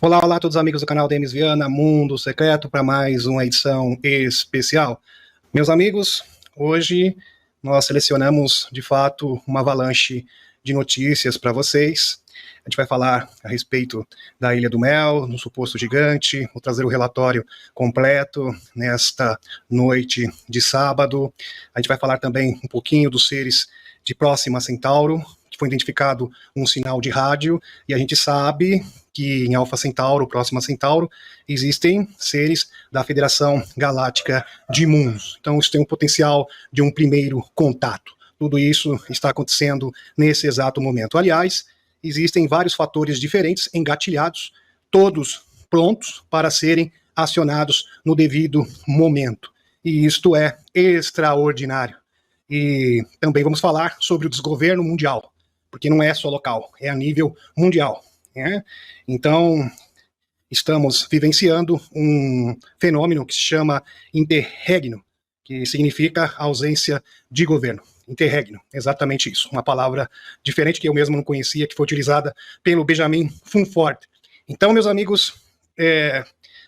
Olá, olá a todos os amigos do canal Demis Viana, Mundo Secreto, para mais uma edição especial. Meus amigos, hoje nós selecionamos, de fato, uma avalanche de notícias para vocês. A gente vai falar a respeito da Ilha do Mel, no suposto gigante, vou trazer o relatório completo nesta noite de sábado. A gente vai falar também um pouquinho dos seres de Próxima Centauro, que foi identificado um sinal de rádio, e a gente sabe que em Alfa Centauro, Próxima Centauro, existem seres da Federação Galáctica de Mundos. Então isso tem um potencial de um primeiro contato. Tudo isso está acontecendo nesse exato momento. Aliás, existem vários fatores diferentes engatilhados, todos prontos para serem acionados no devido momento. E isto é extraordinário. E também vamos falar sobre o desgoverno mundial, porque não é só local, é a nível mundial. Então, estamos vivenciando um fenômeno que se chama interregno, que significa ausência de governo. Interregno, exatamente isso. Uma palavra diferente que eu mesmo não conhecia, que foi utilizada pelo Benjamin Funford. Então, meus amigos,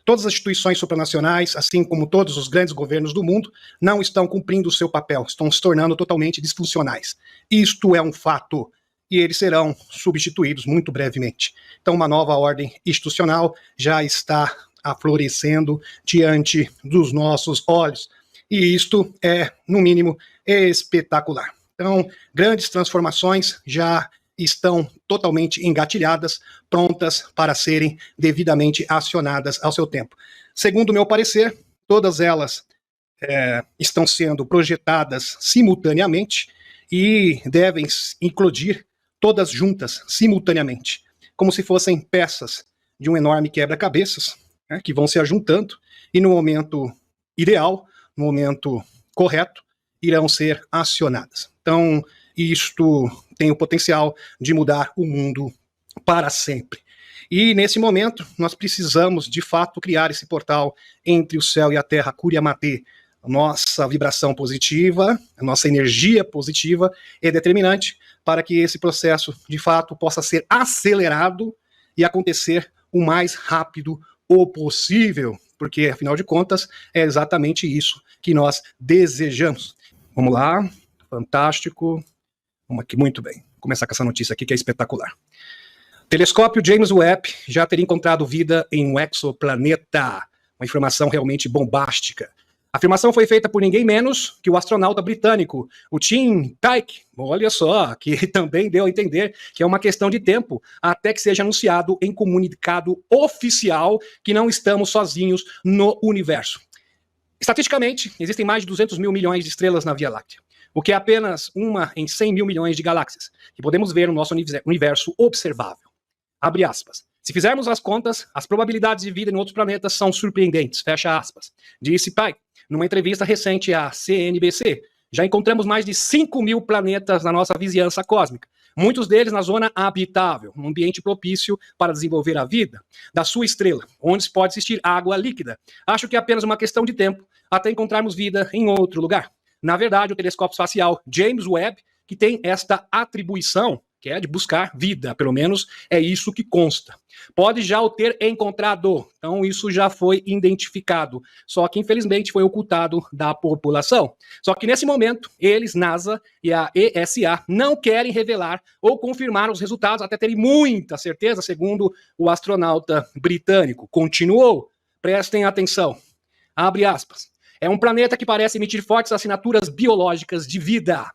todas as instituições supranacionais, assim como todos os grandes governos do mundo, não estão cumprindo o seu papel, estão se tornando totalmente disfuncionais. Isto é um fato. E eles serão substituídos muito brevemente. Então, uma nova ordem institucional já está aflorescendo diante dos nossos olhos. E isto é, no mínimo, espetacular. Então, grandes transformações já estão totalmente engatilhadas, prontas para serem devidamente acionadas ao seu tempo. Segundo o meu parecer, todas elas estão sendo projetadas simultaneamente e devem eclodir todas juntas, simultaneamente, como se fossem peças de um enorme quebra-cabeças, que vão se ajuntando e no momento ideal, no momento correto, irão ser acionadas. Então, isto tem o potencial de mudar o mundo para sempre. E nesse momento, nós precisamos, de fato, criar esse portal entre o céu e a terra, Curiamate. A nossa vibração positiva, a nossa energia positiva é determinante para que esse processo, de fato, possa ser acelerado e acontecer o mais rápido possível, porque, afinal de contas, é exatamente isso que nós desejamos. Vamos lá, fantástico. Vamos aqui, muito bem. Vou começar com essa notícia aqui que é espetacular. Telescópio James Webb já teria encontrado vida em um exoplaneta. Uma informação realmente bombástica. A afirmação foi feita por ninguém menos que o astronauta britânico, o Tim Pike. Olha só, que também deu a entender que é uma questão de tempo até que seja anunciado em comunicado oficial que não estamos sozinhos no universo. Estatisticamente, existem mais de 200 mil milhões de estrelas na Via Láctea, o que é apenas uma em 100 mil milhões de galáxias, que podemos ver no nosso universo observável. Abre aspas. Se fizermos as contas, as probabilidades de vida em outros planetas são surpreendentes, fecha aspas, disse Pike numa entrevista recente à CNBC. Já encontramos mais de 5 mil planetas na nossa vizinhança cósmica, muitos deles na zona habitável, um ambiente propício para desenvolver a vida da sua estrela, onde pode existir água líquida. Acho que é apenas uma questão de tempo até encontrarmos vida em outro lugar. Na verdade, o telescópio espacial James Webb, que tem esta atribuição, que é de buscar vida, pelo menos é isso que consta. Pode já o ter encontrado, então isso já foi identificado, só que infelizmente foi ocultado da população. Só que nesse momento, eles, NASA e a ESA, não querem revelar ou confirmar os resultados até terem muita certeza, segundo o astronauta britânico. Continuou, prestem atenção, abre aspas. É um planeta que parece emitir fortes assinaturas biológicas de vida.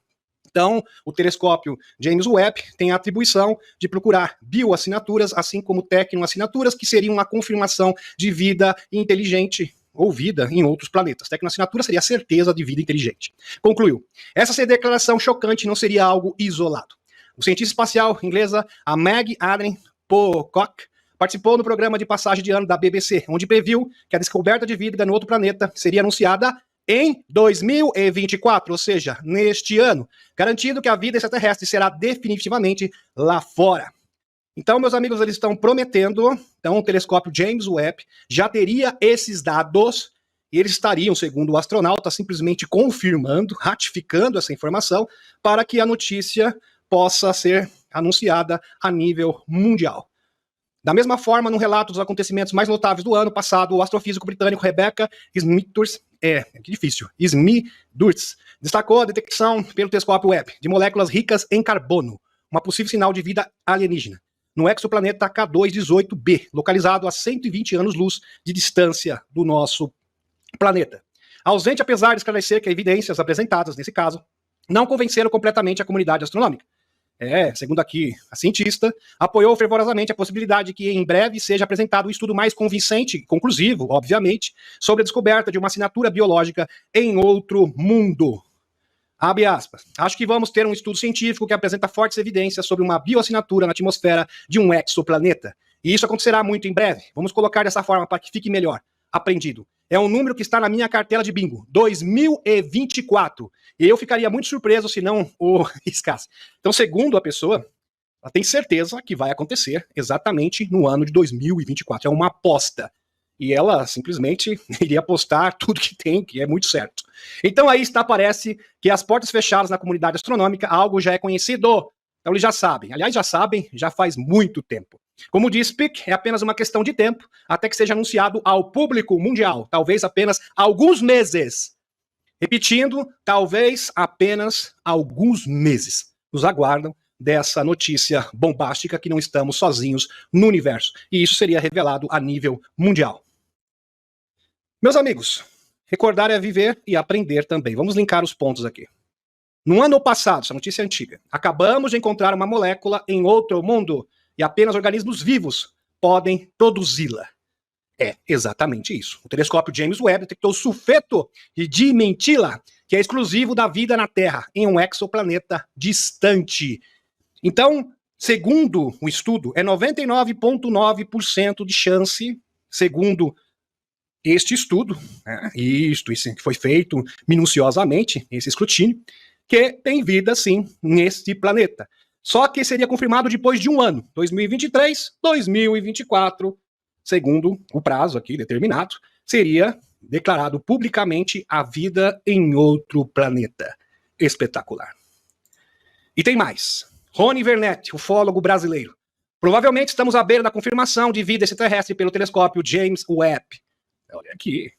Então, o telescópio James Webb tem a atribuição de procurar bioassinaturas, assim como tecnoassinaturas, que seriam uma confirmação de vida inteligente ou vida em outros planetas. Tecnoassinatura seria a certeza de vida inteligente. Concluiu. Essa declaração chocante não seria algo isolado. O cientista espacial inglesa, a Meg Adrian Pocock, participou no programa de passagem de ano da BBC, onde previu que a descoberta de vida no outro planeta seria anunciada em 2024, ou seja, neste ano, garantindo que a vida extraterrestre será definitivamente lá fora. Então, meus amigos, eles estão prometendo, então o telescópio James Webb já teria esses dados, e eles estariam, segundo o astronauta, simplesmente confirmando, ratificando essa informação, para que a notícia possa ser anunciada a nível mundial. Da mesma forma, no relato dos acontecimentos mais notáveis do ano passado, o astrofísico britânico Rebecca Smithurst, destacou a detecção pelo telescópio Webb de moléculas ricas em carbono, uma possível sinal de vida alienígena, no exoplaneta K218b, localizado a 120 anos-luz de distância do nosso planeta. Ausente, apesar de esclarecer que evidências apresentadas nesse caso não convenceram completamente a comunidade astronômica. Segundo aqui a cientista, apoiou fervorosamente a possibilidade de que em breve seja apresentado um estudo mais convincente e conclusivo, obviamente, sobre a descoberta de uma assinatura biológica em outro mundo. Abre aspas. Acho que vamos ter um estudo científico que apresenta fortes evidências sobre uma bioassinatura na atmosfera de um exoplaneta. E isso acontecerá muito em breve. Vamos colocar dessa forma para que fique melhor aprendido. É um número que está na minha cartela de bingo, 2024. E eu ficaria muito surpreso se não o riscasse. Então, segundo a pessoa, ela tem certeza que vai acontecer exatamente no ano de 2024. É uma aposta. E ela simplesmente iria apostar tudo que tem, que é muito certo. Então aí está, parece que as portas fechadas na comunidade astronômica, algo já é conhecido. Então eles já sabem. Aliás, já sabem, já faz muito tempo. Como diz Pick, é apenas uma questão de tempo até que seja anunciado ao público mundial. Talvez apenas alguns meses. Repetindo, talvez apenas alguns meses. Nos aguardam dessa notícia bombástica que não estamos sozinhos no universo. E isso seria revelado a nível mundial. Meus amigos, recordar é viver e aprender também. Vamos linkar os pontos aqui. No ano passado, essa notícia é antiga, acabamos de encontrar uma molécula em outro mundo e apenas organismos vivos podem produzi-la. É exatamente isso. O telescópio James Webb detectou sulfeto de dimentila, que é exclusivo da vida na Terra, em um exoplaneta distante. Então, segundo o estudo, é 99,9% de chance, segundo este estudo, isso que foi feito minuciosamente, esse escrutínio, que tem vida, sim, neste planeta. Só que seria confirmado depois de um ano, 2023, 2024, segundo o prazo aqui determinado, seria declarado publicamente a vida em outro planeta. Espetacular. E tem mais. Rony Vernet, ufólogo brasileiro. Provavelmente estamos à beira da confirmação de vida extraterrestre pelo telescópio James Webb. Olha aqui.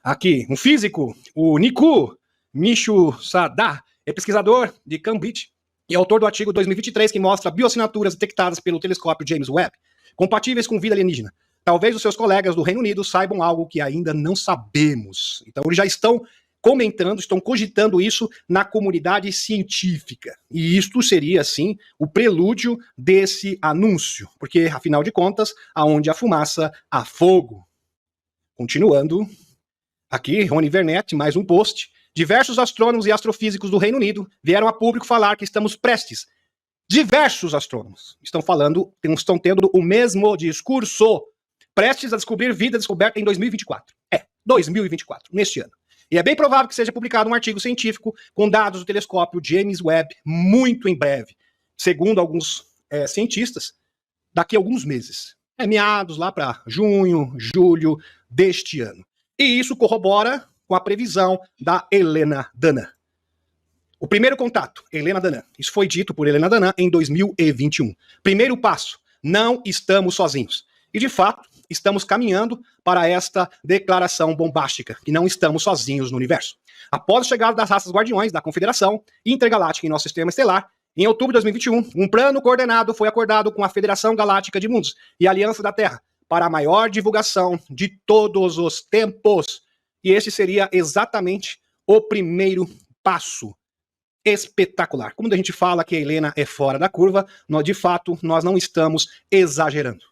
Aqui, um físico, o Niku Michusada, é pesquisador de Cambridge e autor do artigo 2023 que mostra bioassinaturas detectadas pelo telescópio James Webb, compatíveis com vida alienígena. Talvez os seus colegas do Reino Unido saibam algo que ainda não sabemos. Então eles já estão comentando, estão cogitando isso na comunidade científica. E isto seria, assim, o prelúdio desse anúncio, porque, afinal de contas, aonde há fumaça, há fogo. Continuando, aqui, Rony Vernet, mais um post. Diversos astrônomos e astrofísicos do Reino Unido vieram a público falar que estamos prestes. Diversos astrônomos estão tendo o mesmo discurso, prestes a descobrir vida descoberta em 2024. 2024, neste ano. E é bem provável que seja publicado um artigo científico com dados do telescópio James Webb muito em breve. Segundo alguns cientistas, daqui a alguns meses. Meados lá para junho, julho deste ano. E isso corrobora com a previsão da Helena Danã. O primeiro contato, Helena Danã. Isso foi dito por Helena Danã em 2021. Primeiro passo, não estamos sozinhos. E, de fato, estamos caminhando para esta declaração bombástica, que não estamos sozinhos no universo. Após a chegada das raças guardiões da Confederação Intergaláctica em nosso sistema estelar, em outubro de 2021, um plano coordenado foi acordado com a Federação Galáctica de Mundos e a Aliança da Terra para a maior divulgação de todos os tempos. E esse seria exatamente o primeiro passo. Espetacular. Quando a gente fala que a Helena é fora da curva, de fato, nós não estamos exagerando.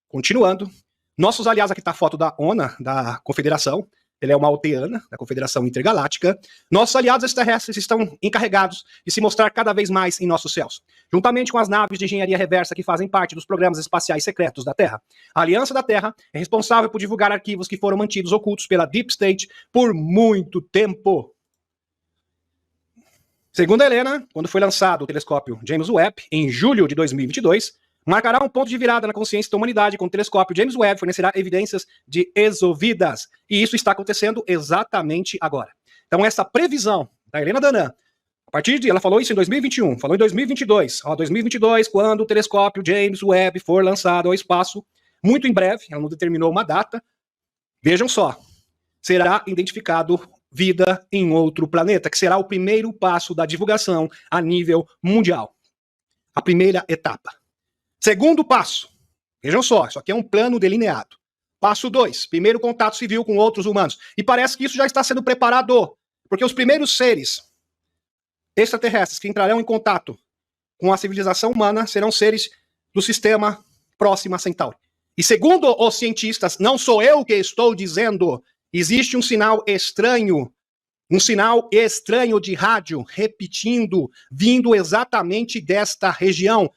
Continuando, nossos aliados, aqui está a foto da ONA, da Confederação, ele é uma alteana, da Confederação Intergaláctica. Nossos aliados extraterrestres estão encarregados de se mostrar cada vez mais em nossos céus, juntamente com as naves de engenharia reversa que fazem parte dos programas espaciais secretos da Terra. A Aliança da Terra é responsável por divulgar arquivos que foram mantidos ocultos pela Deep State por muito tempo. Segundo a Helena, quando foi lançado o telescópio James Webb, em julho de 2022, marcará um ponto de virada na consciência da humanidade, com o telescópio James Webb fornecerá evidências de exovidas. E isso está acontecendo exatamente agora. Então essa previsão da Helena Danã, partir de, ela falou isso em 2021, falou em 2022, 2022, quando o telescópio James Webb for lançado ao espaço, muito em breve, ela não determinou uma data, vejam só, será identificado vida em outro planeta, que será o primeiro passo da divulgação a nível mundial. A primeira etapa. Segundo passo, vejam só, isso aqui é um plano delineado. Passo 2, primeiro contato civil com outros humanos. E parece que isso já está sendo preparado, porque os primeiros seres extraterrestres que entrarão em contato com a civilização humana serão seres do sistema Próxima Centauri. E segundo os cientistas, não sou eu que estou dizendo, existe um sinal estranho de rádio repetindo, vindo exatamente desta região.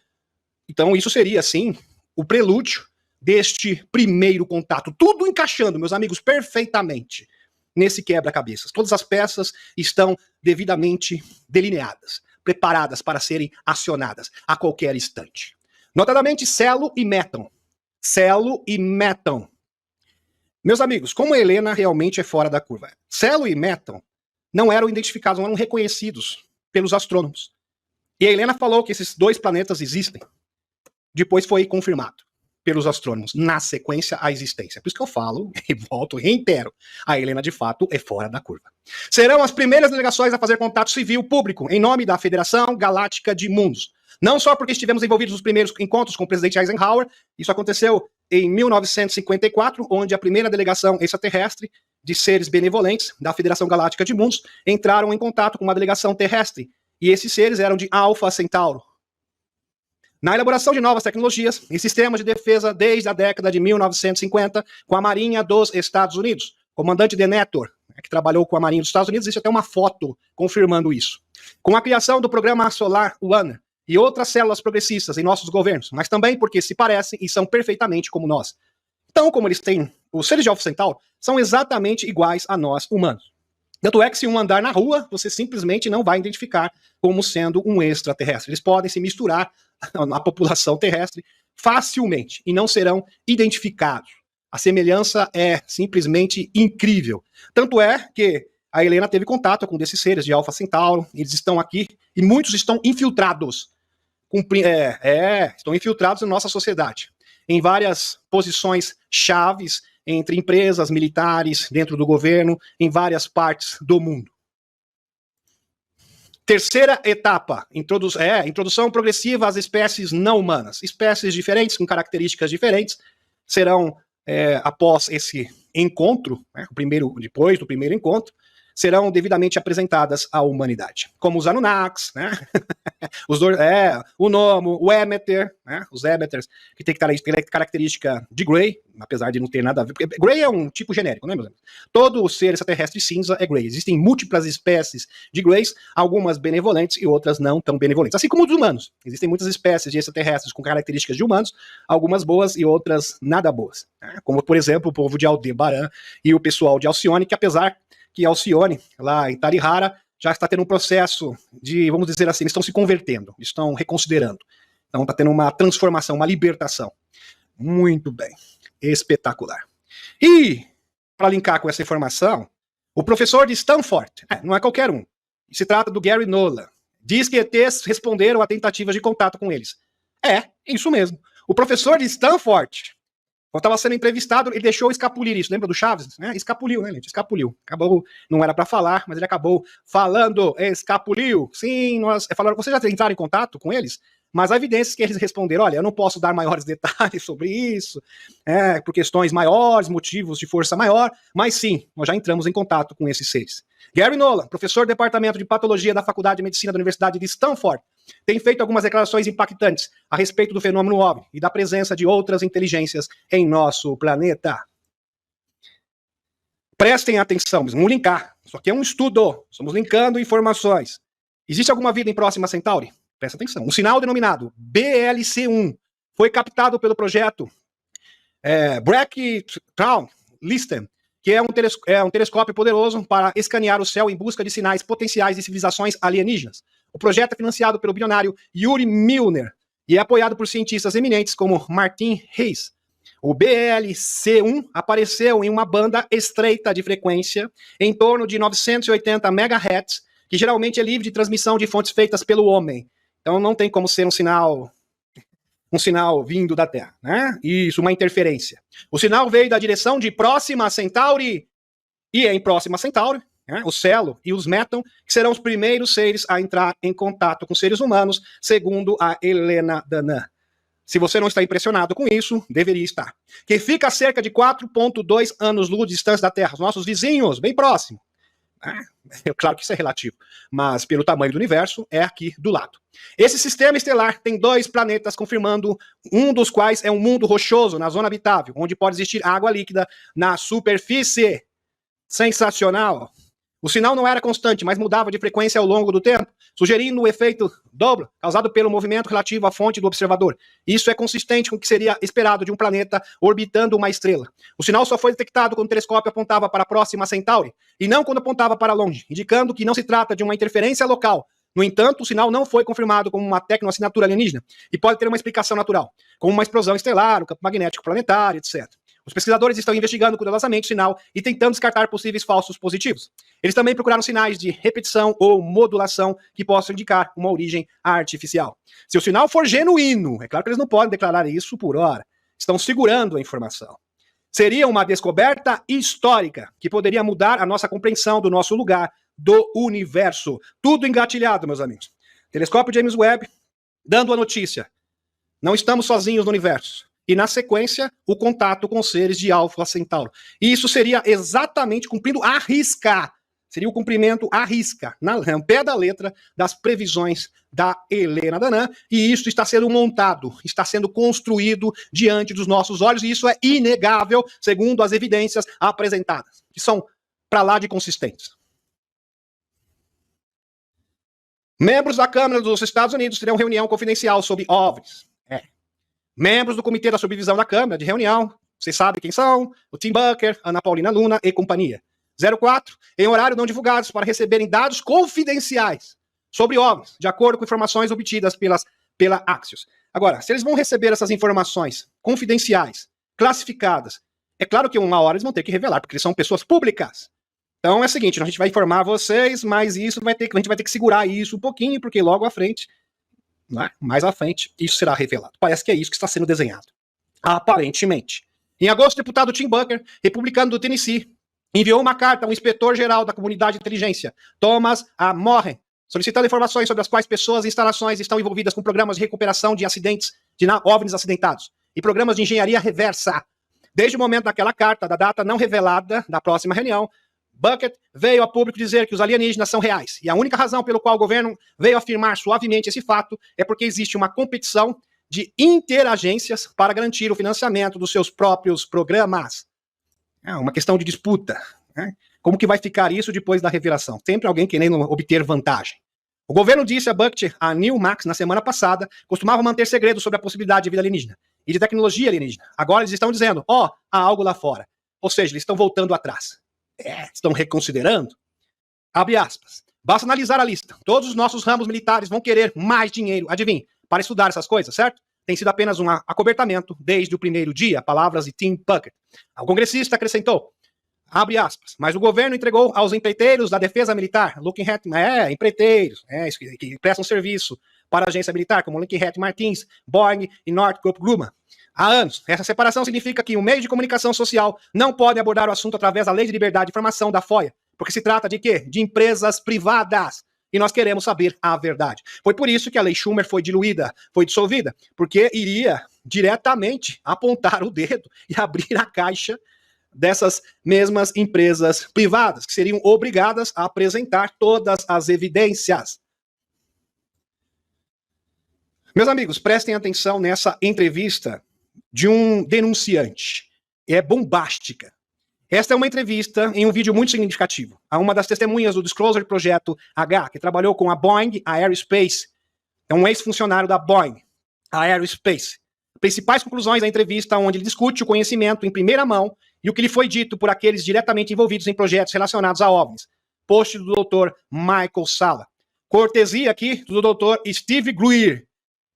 Então isso seria, sim, o prelúdio deste primeiro contato. Tudo encaixando, meus amigos, perfeitamente nesse quebra-cabeças. Todas as peças estão devidamente delineadas, preparadas para serem acionadas a qualquer instante. Notadamente, Celo e Méton. Celo e Méton. Meus amigos, como a Helena realmente é fora da curva. Celo e Méton não eram identificados, não eram reconhecidos pelos astrônomos. E a Helena falou que esses dois planetas existem. Depois foi confirmado pelos astrônomos, na sequência, a existência. Por isso que eu falo, e volto, reitero, a Helena, de fato, é fora da curva. Serão as primeiras delegações a fazer contato civil público, em nome da Federação Galáctica de Mundos. Não só porque estivemos envolvidos nos primeiros encontros com o presidente Eisenhower, isso aconteceu em 1954, onde a primeira delegação extraterrestre de seres benevolentes da Federação Galáctica de Mundos entraram em contato com uma delegação terrestre, e esses seres eram de Alpha Centauro. Na elaboração de novas tecnologias e sistemas de defesa desde a década de 1950, com a Marinha dos Estados Unidos. Comandante Denethor, que trabalhou com a Marinha dos Estados Unidos, existe até uma foto confirmando isso. Com a criação do Programa Solar One e outras células progressistas em nossos governos, mas também porque se parecem e são perfeitamente como nós. Então, como eles têm, os seres de Alpha Centauro são exatamente iguais a nós humanos. Tanto é que se um andar na rua, você simplesmente não vai identificar como sendo um extraterrestre. Eles podem se misturar na população terrestre facilmente e não serão identificados. A semelhança é simplesmente incrível. Tanto é que a Helena teve contato com um desses seres de Alpha Centauro, eles estão aqui e muitos estão infiltrados. Estão infiltrados na nossa sociedade, em várias posições chaves entre empresas, militares, dentro do governo, em várias partes do mundo. Terceira etapa, introdução progressiva às espécies não humanas. Espécies diferentes, com características diferentes, serão, após esse encontro, depois do primeiro encontro, serão devidamente apresentadas à humanidade. Como os Anunnakis, né? O Nomo, o Emeter, né? Os Emeters, que tem característica de Grey, apesar de não ter nada a ver, porque Grey é um tipo genérico, né, meus amigos? Todo ser extraterrestre cinza é Grey. Existem múltiplas espécies de Greys, algumas benevolentes e outras não tão benevolentes. Assim como os humanos. Existem muitas espécies de extraterrestres com características de humanos, algumas boas e outras nada boas. Né? Como, por exemplo, o povo de Aldebaran e o pessoal de Alcione, que apesar que Alcione, lá em Tarihara, já está tendo um processo de, vamos dizer assim, eles estão se convertendo, estão reconsiderando. Então está tendo uma transformação, uma libertação. Muito bem. Espetacular. E, para linkar com essa informação, o professor de Stanford, não é qualquer um, se trata do Gary Nolan, diz que ETs responderam a tentativas de contato com eles. Isso mesmo. O professor de Stanford, quando estava sendo entrevistado, ele deixou escapulir isso. Lembra do Chaves? Escapuliu, né, gente? Escapuliu. Acabou, não era para falar, mas ele acabou falando, escapuliu. Sim, vocês já entraram em contato com eles? Mas há evidências que eles responderam, olha, eu não posso dar maiores detalhes sobre isso, por questões maiores, motivos de força maior, mas sim, nós já entramos em contato com esses seres. Gary Nolan, professor do Departamento de Patologia da Faculdade de Medicina da Universidade de Stanford, tem feito algumas declarações impactantes a respeito do fenômeno OVNI e da presença de outras inteligências em nosso planeta. Prestem atenção, vamos linkar. Isso aqui é um estudo, estamos linkando informações. Existe alguma vida em Próxima Centauri? Presta atenção. Um sinal denominado BLC1 foi captado pelo projeto Brachytraun-Listen, que é um telescópio poderoso para escanear o céu em busca de sinais potenciais de civilizações alienígenas. O projeto é financiado pelo bilionário Yuri Milner e é apoiado por cientistas eminentes como Martin Rees. O BLC1 apareceu em uma banda estreita de frequência em torno de 980 MHz que geralmente é livre de transmissão de fontes feitas pelo homem. Então não tem como ser um sinal vindo da Terra, né? Isso, uma interferência. O sinal veio da direção de Próxima Centauri, e é em Próxima Centauri, né, o Celo e os Méton, que serão os primeiros seres a entrar em contato com seres humanos, segundo a Helena Danã. Se você não está impressionado com isso, deveria estar. Que fica a cerca de 4,2 anos-luz de distância da Terra, os nossos vizinhos, bem próximo. Claro que isso é relativo, mas pelo tamanho do universo, é aqui do lado. Esse sistema estelar tem 2 planetas, confirmando um dos quais é um mundo rochoso, na zona habitável, onde pode existir água líquida na superfície. Sensacional! O sinal não era constante, mas mudava de frequência ao longo do tempo, sugerindo o efeito dobro causado pelo movimento relativo à fonte do observador. Isso é consistente com o que seria esperado de um planeta orbitando uma estrela. O sinal só foi detectado quando o telescópio apontava para a Próxima Centauri, e não quando apontava para longe, indicando que não se trata de uma interferência local. No entanto, o sinal não foi confirmado como uma tecnoassinatura alienígena, e pode ter uma explicação natural, como uma explosão estelar, o campo magnético planetário, etc. Os pesquisadores estão investigando cuidadosamente o sinal e tentando descartar possíveis falsos positivos. Eles também procuraram sinais de repetição ou modulação que possam indicar uma origem artificial. Se o sinal for genuíno, é claro que eles não podem declarar isso por hora, estão segurando a informação. Seria uma descoberta histórica que poderia mudar a nossa compreensão do nosso lugar do universo. Tudo engatilhado, meus amigos. Telescópio James Webb dando a notícia. Não estamos sozinhos no universo. E, na sequência, o contato com seres de Alfa Centauro. E isso seria exatamente cumprindo à risca. Seria o cumprimento à risca, no pé da letra, das previsões da Helena Danã. E isso está sendo montado, está sendo construído diante dos nossos olhos. E isso é inegável, segundo as evidências apresentadas, que são para lá de consistentes. Membros da Câmara dos Estados Unidos terão reunião confidencial sobre OVNIs. Membros do Comitê da Subdivisão da Câmara de reunião, vocês sabem quem são, o Tim Bucker, Ana Paulina Luna e companhia. 04, em horário não divulgados para receberem dados confidenciais sobre OVNIs, de acordo com informações obtidas pela Axios. Agora, se eles vão receber essas informações confidenciais, classificadas, é claro que uma hora eles vão ter que revelar, porque eles são pessoas públicas. Então é o seguinte, a gente vai informar vocês, mas isso a gente vai ter que segurar isso um pouquinho, porque logo à frente, mais à frente, isso será revelado. Parece que é isso que está sendo desenhado. Aparentemente. Em agosto, o deputado Tim Bucker, republicano do Tennessee, enviou uma carta ao inspetor-geral da comunidade de inteligência, Thomas A. Moran, solicitando informações sobre as quais pessoas e instalações estão envolvidas com programas de recuperação de acidentes, de OVNIs acidentados, e programas de engenharia reversa. Desde o momento daquela carta, da data não revelada da próxima reunião, Bucket veio a público dizer que os alienígenas são reais. E a única razão pelo qual o governo veio afirmar suavemente esse fato é porque existe uma competição de interagências para garantir o financiamento dos seus próprios programas. É uma questão de disputa. Né? Como que vai ficar isso depois da revelação? Sempre alguém querendo obter vantagem. O governo disse a Bucket, a Newmax, na semana passada, costumava manter segredo sobre a possibilidade de vida alienígena e de tecnologia alienígena. Agora eles estão dizendo, há algo lá fora. Ou seja, eles estão voltando atrás. Estão reconsiderando? Abre aspas. Basta analisar a lista. Todos os nossos ramos militares vão querer mais dinheiro, adivinhe, para estudar essas coisas, certo? Tem sido apenas um acobertamento desde o primeiro dia, palavras de Tim Bucket. O congressista acrescentou, abre aspas, mas o governo entregou aos empreiteiros da defesa militar, Lockheed, empreiteiros, que prestam serviço para a agência militar, como Lockheed Martins, Boeing e Northrop Grumman. Há anos. Essa separação significa que o meio de comunicação social não pode abordar o assunto através da Lei de Liberdade de Informação da FOIA, porque se trata de quê? De empresas privadas. E nós queremos saber a verdade. Foi por isso que a Lei Schumer foi diluída, foi dissolvida, porque iria diretamente apontar o dedo e abrir a caixa dessas mesmas empresas privadas, que seriam obrigadas a apresentar todas as evidências. Meus amigos, prestem atenção nessa entrevista de um denunciante. É bombástica. Esta é uma entrevista em um vídeo muito significativo a uma das testemunhas do Disclosure Projeto H, que trabalhou com a Boeing Aerospace. É um ex-funcionário da Boeing Aerospace. Principais conclusões da entrevista, onde ele discute o conhecimento em primeira mão e o que lhe foi dito por aqueles diretamente envolvidos em projetos relacionados a OVNIs. Post do Dr. Michael Salla. Cortesia aqui do Dr. Steve Greer,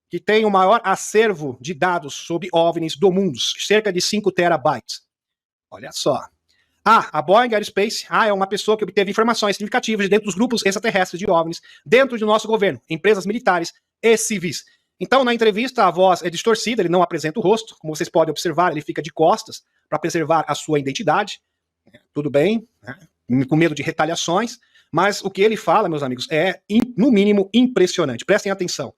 que tem o maior acervo de dados sobre OVNIs do mundo, cerca de 5 terabytes. Olha só. A Boeing Aerospace é uma pessoa que obteve informações significativas de dentro dos grupos extraterrestres de OVNIs, dentro do nosso governo, empresas militares e civis. Então, na entrevista, a voz é distorcida, ele não apresenta o rosto, como vocês podem observar, ele fica de costas para preservar a sua identidade. Tudo bem, né? Com medo de retaliações, mas o que ele fala, meus amigos, é, no mínimo, impressionante. Prestem atenção.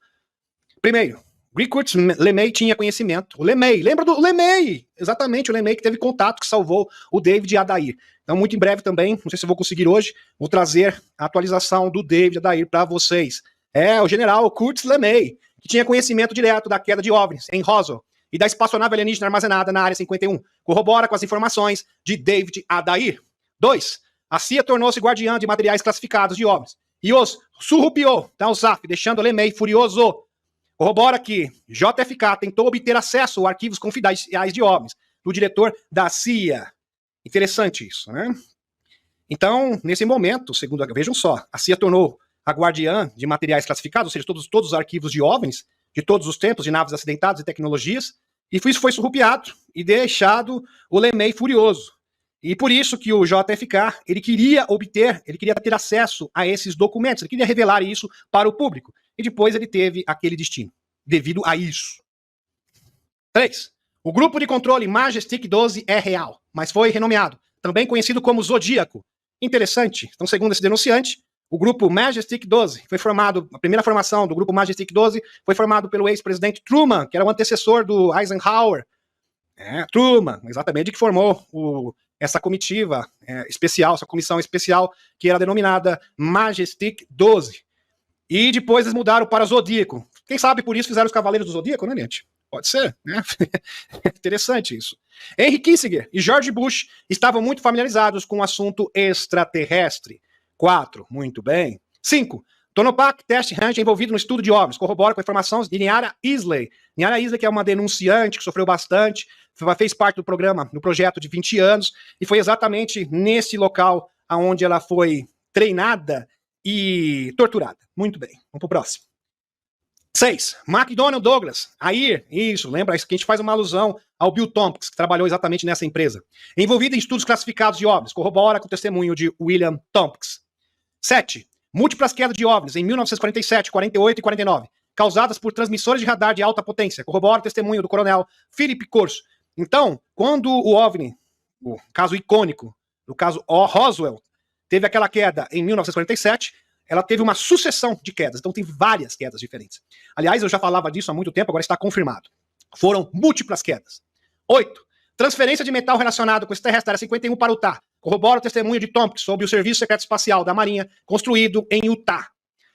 Primeiro, Rickert LeMay tinha conhecimento. O LeMay, lembra do LeMay? Exatamente, o LeMay que teve contato, que salvou o David Adair. Então, muito em breve também, não sei se eu vou conseguir hoje, vou trazer a atualização do David Adair para vocês. O general Kurt LeMay, que tinha conhecimento direto da queda de OVNIs em Roswell e da espaçonave alienígena armazenada na Área 51. Corrobora com as informações de David Adair. 2. A CIA tornou-se guardiã de materiais classificados de OVNIs e os surrupiou, tá, o ZAF, deixando o LeMay furioso. Corrobora que JFK tentou obter acesso a arquivos confidenciais de OVNIs do diretor da CIA. Interessante isso, né? Então, nesse momento, segundo vejam só, a CIA tornou a guardiã de materiais classificados, ou seja, todos os arquivos de OVNIs, de todos os tempos, de naves acidentadas e tecnologias, e isso foi surrupiado e deixado o LeMay furioso. E por isso que o JFK, ele queria ter acesso a esses documentos, ele queria revelar isso para o público. E depois ele teve aquele destino, devido a isso. 3. O grupo de controle Majestic 12 é real, mas foi renomeado, também conhecido como Zodíaco. Interessante. Então, segundo esse denunciante, o grupo Majestic 12 foi formado, a primeira formação do grupo Majestic 12 foi formado pelo ex-presidente Truman, que era o antecessor do Eisenhower. Truman, exatamente, que formou essa comitiva especial, essa comissão especial, que era denominada Majestic 12. E depois eles mudaram para Zodíaco. Quem sabe por isso fizeram os Cavaleiros do Zodíaco, né, gente? Pode ser, né? Interessante isso. Henry Kissinger e George Bush estavam muito familiarizados com o assunto extraterrestre. 4. Muito bem. 5. Tonopak Test Ranch envolvido no estudo de OVNIs. Corrobora com informações de Niara Isley. Niara Isley, que é uma denunciante que sofreu bastante, fez parte do programa, no projeto de 20 anos, e foi exatamente nesse local onde ela foi treinada e torturada. Muito bem. Vamos pro próximo. 6. McDonnell Douglas. Aí, isso, lembra? Isso que a gente faz uma alusão ao Bill Tompkins, que trabalhou exatamente nessa empresa. Envolvido em estudos classificados de OVNIs. Corrobora com o testemunho de William Tompkins. 7. Múltiplas quedas de OVNIs em 1947, 48 e 49, causadas por transmissores de radar de alta potência. Corrobora o testemunho do coronel Philip Corso. Então, quando o OVNI, o caso icônico, o caso Roswell, teve aquela queda em 1947, ela teve uma sucessão de quedas. Então tem várias quedas diferentes. Aliás, eu já falava disso há muito tempo, agora está confirmado. Foram múltiplas quedas. 8. Transferência de metal relacionado com extraterrestre Área 51 para Utah. Corrobora o testemunho de Tompkins sobre o Serviço Secreto Espacial da Marinha, construído em Utah.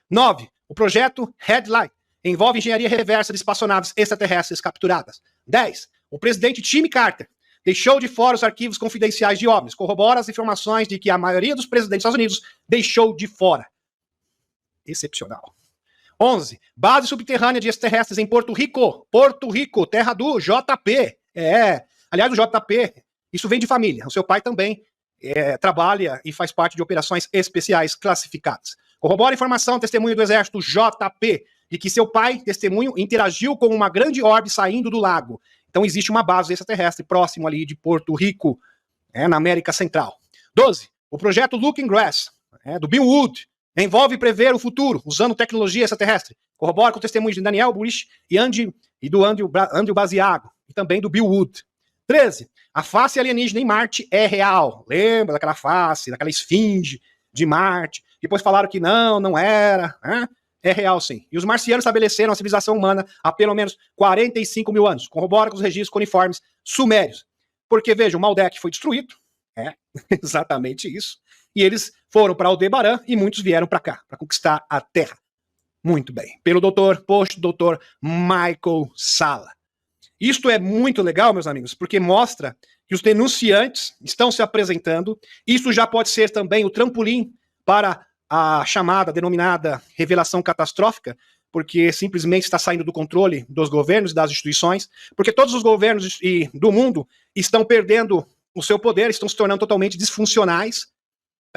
9. O projeto Headlight envolve engenharia reversa de espaçonaves extraterrestres capturadas. 10. O presidente Jimmy Carter deixou de fora os arquivos confidenciais de OVNIs. Corrobora as informações de que a maioria dos presidentes dos Estados Unidos deixou de fora. Excepcional. 11. Base subterrânea de extraterrestres em Porto Rico. Porto Rico, terra do JP. Aliás, o JP, isso vem de família. O seu pai também trabalha e faz parte de operações especiais classificadas. Corrobora a informação, testemunho do exército JP, de que seu pai, testemunho, interagiu com uma grande orbe saindo do lago. Então existe uma base extraterrestre próximo ali de Porto Rico, na América Central. 12. O projeto Looking Glass, do Bill Wood, envolve prever o futuro usando tecnologia extraterrestre. Corrobora com o testemunho de Daniel Bush e do Andrew Basiago, e também do Bill Wood. 13. A face alienígena em Marte é real. Lembra daquela face, daquela esfinge de Marte? Depois falaram que não era. É real, sim. E os marcianos estabeleceram a civilização humana há pelo menos 45 mil anos. Corrobora com os registros cuneiformes sumérios. Porque, veja, o Maldek foi destruído. Exatamente isso. E eles foram para Aldebaran e muitos vieram para cá, para conquistar a Terra. Muito bem. Pelo posto doutor Michael Salla. Isto é muito legal, meus amigos, porque mostra que os denunciantes estão se apresentando. Isso já pode ser também o trampolim para a chamada, denominada revelação catastrófica, porque simplesmente está saindo do controle dos governos e das instituições, porque todos os governos do mundo estão perdendo o seu poder, estão se tornando totalmente disfuncionais.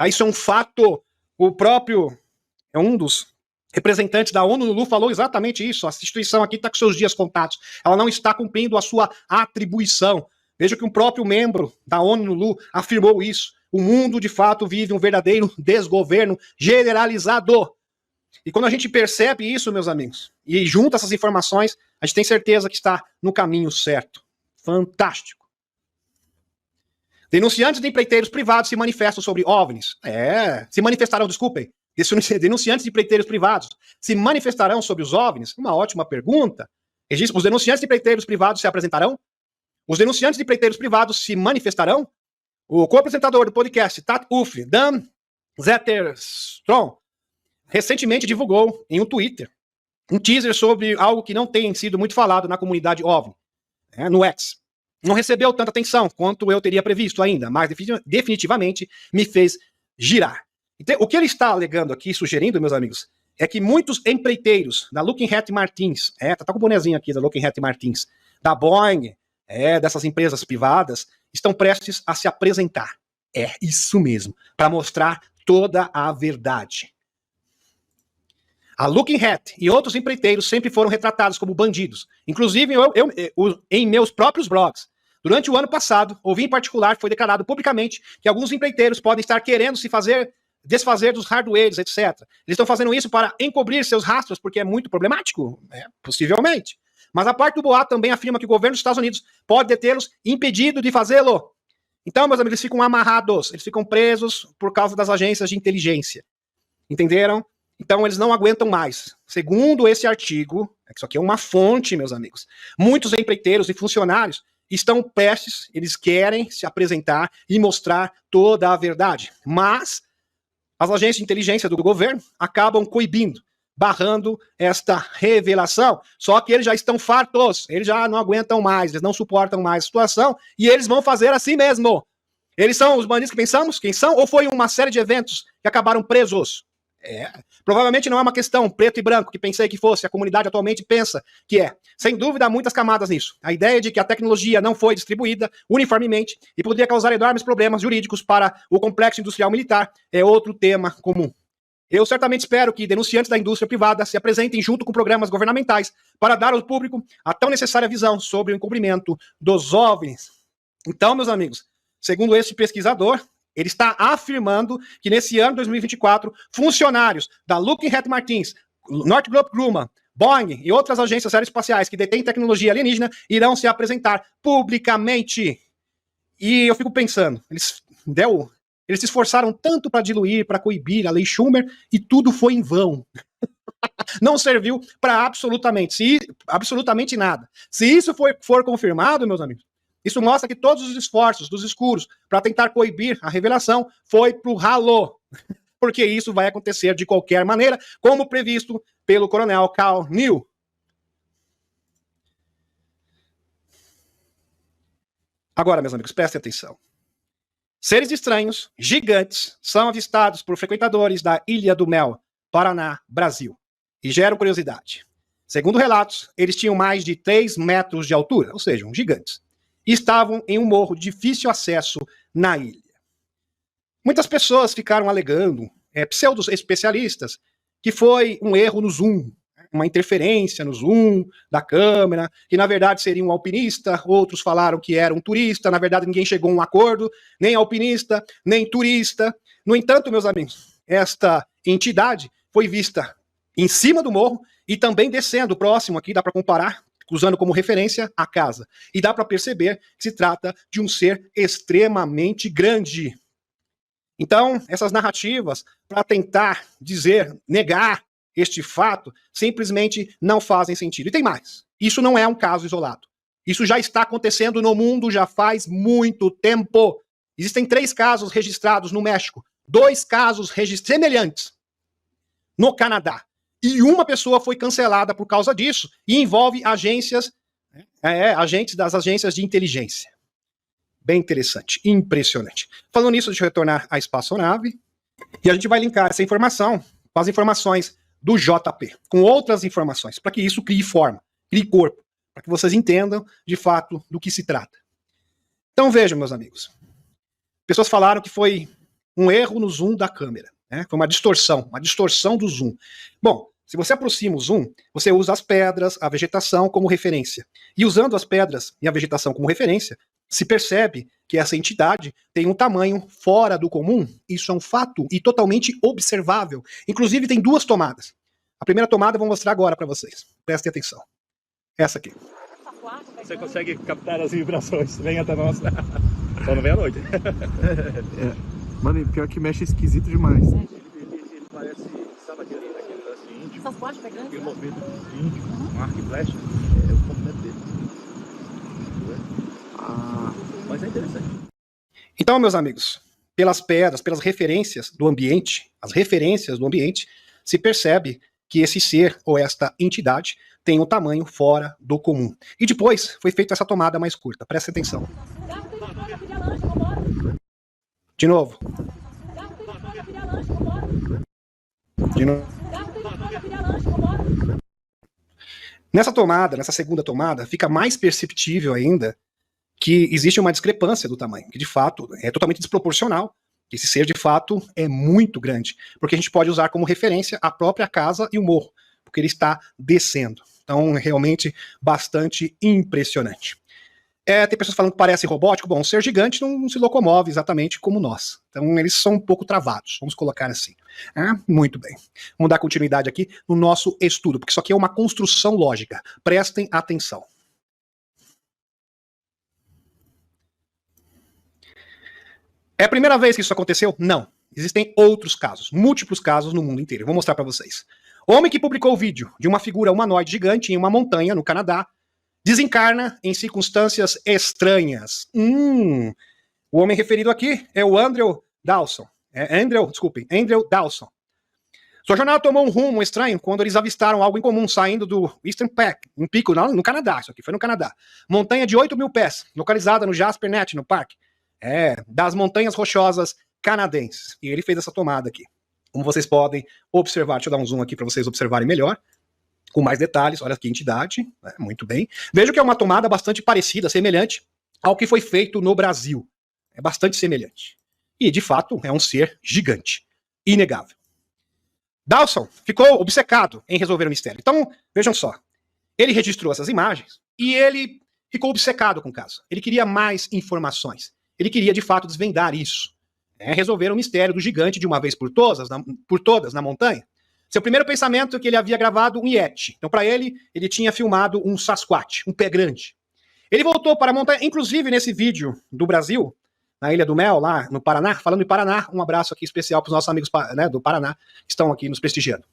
Isso é um fato. O próprio um dos representantes da ONU, Lulu, falou exatamente isso. A instituição aqui está com seus dias contados. Ela não está cumprindo a sua atribuição. Veja que um próprio membro da ONU afirmou isso. O mundo, de fato, vive um verdadeiro desgoverno generalizado. E quando a gente percebe isso, meus amigos, e junta essas informações, a gente tem certeza que está no caminho certo. Fantástico. Denunciantes de empreiteiros privados se manifestam sobre OVNIs. Se manifestarão, desculpem. Denunciantes de empreiteiros privados se manifestarão sobre os OVNIs? Uma ótima pergunta. Os denunciantes de empreiteiros privados se apresentarão? Os denunciantes de empreiteiros privados se manifestarão? O co-apresentador do podcast, Tat Uff, Dan Zetterstrom, recentemente divulgou em um Twitter um teaser sobre algo que não tem sido muito falado na comunidade OVNI, no X. Não recebeu tanta atenção quanto eu teria previsto ainda, mas definitivamente me fez girar. Então, o que ele está alegando aqui, sugerindo, meus amigos, é que muitos empreiteiros da Lockheed Martins, tá com o bonezinho aqui da Lockheed Martins, da Boeing, dessas empresas privadas, estão prestes a se apresentar. É isso mesmo, para mostrar toda a verdade. A Lockheed e outros empreiteiros sempre foram retratados como bandidos. Inclusive, em meus próprios blogs. Durante o ano passado, ouvi em particular que foi declarado publicamente que alguns empreiteiros podem estar querendo se desfazer dos hardwares, etc. Eles estão fazendo isso para encobrir seus rastros, porque é muito problemático? Possivelmente. Mas a parte do boato também afirma que o governo dos Estados Unidos pode detê-los impedido de fazê-lo. Então, meus amigos, eles ficam amarrados, eles ficam presos por causa das agências de inteligência. Entenderam? Então, eles não aguentam mais. Segundo esse artigo, isso aqui é uma fonte, meus amigos, muitos empreiteiros e funcionários estão prestes, eles querem se apresentar e mostrar toda a verdade. Mas as agências de inteligência do governo acabam coibindo, barrando esta revelação. Só que eles já estão fartos, eles já não aguentam mais, eles não suportam mais a situação e eles vão fazer assim mesmo. Eles são os bandidos que pensamos quem são ou foi uma série de eventos que acabaram presos? Provavelmente não é uma questão preto e branco, que pensei que fosse, a comunidade atualmente pensa que é. Sem dúvida, há muitas camadas nisso. A ideia de que a tecnologia não foi distribuída uniformemente e poderia causar enormes problemas jurídicos para o complexo industrial militar é outro tema comum. Eu certamente espero que denunciantes da indústria privada se apresentem junto com programas governamentais para dar ao público a tão necessária visão sobre o encobrimento dos OVNIs. Então, meus amigos, segundo esse pesquisador, ele está afirmando que nesse ano de 2024, funcionários da Lockheed Martins, Northrop Grumman, Boeing e outras agências aeroespaciais que detêm tecnologia alienígena irão se apresentar publicamente. E eu fico pensando, eles se esforçaram tanto para diluir, para coibir a lei Schumer e tudo foi em vão. Não serviu para absolutamente nada. Se isso for confirmado, meus amigos, isso mostra que todos os esforços dos escuros para tentar coibir a revelação foi pro ralo. Porque isso vai acontecer de qualquer maneira, como previsto pelo coronel Cal Neal. Agora, meus amigos, prestem atenção. Seres estranhos, gigantes, são avistados por frequentadores da Ilha do Mel, Paraná, Brasil. E geram curiosidade. Segundo relatos, eles tinham mais de 3 metros de altura, ou seja, gigantes. E estavam em um morro de difícil acesso na ilha. Muitas pessoas ficaram alegando, pseudos especialistas, que foi um erro no zoom, uma interferência no zoom da câmera, que na verdade seria um alpinista, outros falaram que era um turista, na verdade ninguém chegou a um acordo, nem alpinista, nem turista. No entanto, meus amigos, esta entidade foi vista em cima do morro e também descendo próximo aqui, dá para comparar, usando como referência a casa. E dá para perceber que se trata de um ser extremamente grande. Então, essas narrativas, para tentar negar este fato, simplesmente não fazem sentido. E tem mais. Isso não é um caso isolado. Isso já está acontecendo no mundo já faz muito tempo. Existem 3 casos registrados no México, 2 casos semelhantes no Canadá. E uma pessoa foi cancelada por causa disso, e envolve agentes das agências de inteligência. Bem interessante, impressionante. Falando nisso, deixa eu retornar à espaçonave, e a gente vai linkar essa informação com as informações do JP, com outras informações, para que isso crie forma, crie corpo, para que vocês entendam, de fato, do que se trata. Então vejam, meus amigos. Pessoas falaram que foi um erro no zoom da câmera. Foi uma distorção do zoom. Bom, se você aproxima o zoom, você usa as pedras, a vegetação como referência. E usando as pedras e a vegetação como referência, se percebe que essa entidade tem um tamanho fora do comum. Isso é um fato e totalmente observável. Inclusive tem duas tomadas. A primeira tomada eu vou mostrar agora para vocês. Prestem atenção. Essa aqui. Você consegue captar as vibrações, vem até nós. Só não vem à noite. Mano, pior que mexe esquisito demais. Ele parece, sabe aquele assim, índio? Essas botas é grande? Aquele movimento índio, um arco e flecha. É o movimento dele. Mas é interessante. Então, meus amigos, pelas pedras, pelas referências do ambiente, as referências do ambiente, se percebe que esse ser ou esta entidade tem um tamanho fora do comum. E depois foi feita essa tomada mais curta. Presta atenção. De novo. De novo. Nessa tomada, nessa segunda tomada, fica mais perceptível ainda que existe uma discrepância do tamanho, que de fato é totalmente desproporcional. Esse ser de fato é muito grande, porque a gente pode usar como referência a própria casa e o morro, porque ele está descendo. Então, é realmente bastante impressionante. Tem pessoas falando que parece robótico. Bom, um ser gigante não se locomove exatamente como nós. Então, eles são um pouco travados, vamos colocar assim. Muito bem. Vamos dar continuidade aqui no nosso estudo, porque isso aqui é uma construção lógica. Prestem atenção. É a primeira vez que isso aconteceu? Não. Existem outros casos, múltiplos casos no mundo inteiro. Eu vou mostrar para vocês. O homem que publicou o vídeo de uma figura humanoide gigante em uma montanha no Canadá desencarna em circunstâncias estranhas. O homem referido aqui é o Andrew Dawson. Andrew Dawson. Sua jornada tomou um rumo estranho quando eles avistaram algo incomum saindo do Eastern Peak, um pico no Canadá. Isso aqui foi no Canadá. Montanha de 8.000 pés, localizada no Jasper National Park. Das montanhas rochosas canadenses. E ele fez essa tomada aqui. Como vocês podem observar, deixa eu dar um zoom aqui para vocês observarem melhor, com mais detalhes. Olha que entidade, muito bem. Vejo que é uma tomada bastante parecida, semelhante ao que foi feito no Brasil. É bastante semelhante. E, de fato, é um ser gigante. Inegável. Dawson ficou obcecado em resolver o mistério. Então, vejam só. Ele registrou essas imagens e ele ficou obcecado com o caso. Ele queria mais informações. Ele queria, de fato, desvendar isso. Resolver o mistério do gigante de uma vez por todas na montanha. Seu primeiro pensamento é que ele havia gravado um Yeti. Então, para ele tinha filmado um Sasquatch, um pé grande. Ele voltou para a montanha, inclusive nesse vídeo do Brasil, na Ilha do Mel, lá no Paraná. Falando em Paraná, um abraço aqui especial para os nossos amigos do Paraná, que estão aqui nos prestigiando.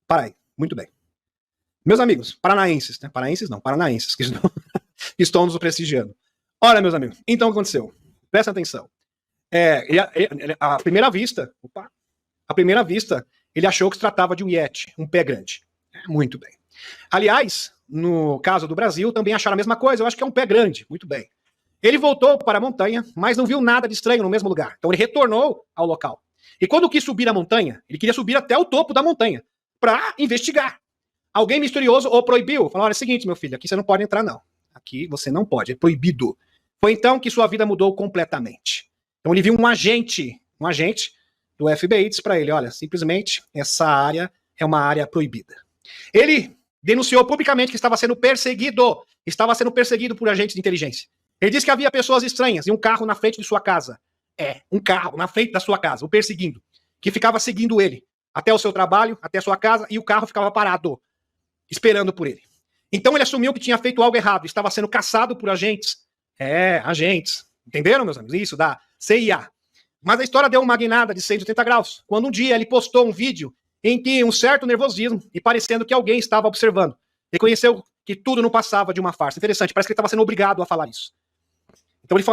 Paraí, muito bem. Meus amigos, paranaenses, né? Paranaenses, que estão nos prestigiando. Olha, meus amigos, então o que aconteceu? Presta atenção. À primeira vista, ele achou que se tratava de um Yeti, um pé grande. Muito bem. Aliás, no caso do Brasil, também acharam a mesma coisa. Eu acho que é um pé grande. Muito bem. Ele voltou para a montanha, mas não viu nada de estranho no mesmo lugar. Então ele retornou ao local. E quando quis subir a montanha, ele queria subir até o topo da montanha para investigar. Alguém misterioso o proibiu. Falou, olha, é o seguinte, meu filho, aqui você não pode entrar, não. Aqui você não pode, é proibido. Foi então que sua vida mudou completamente. Então ele viu um agente do FBI, disse para ele, olha, simplesmente essa área é uma área proibida. Ele denunciou publicamente que estava sendo perseguido por agentes de inteligência. Ele disse que havia pessoas estranhas e um carro na frente de sua casa. Um carro na frente da sua casa, o perseguindo, que ficava seguindo ele até o seu trabalho, até a sua casa, e o carro ficava parado, esperando por ele. Então ele assumiu que tinha feito algo errado, estava sendo caçado por agentes. Agentes. Entenderam, meus amigos? Isso, da CIA. Mas a história deu uma guinada de 180 graus, quando um dia ele postou um vídeo em que um certo nervosismo e parecendo que alguém estava observando. Reconheceu que tudo não passava de uma farsa. Interessante, parece que ele estava sendo obrigado a falar isso. Então ele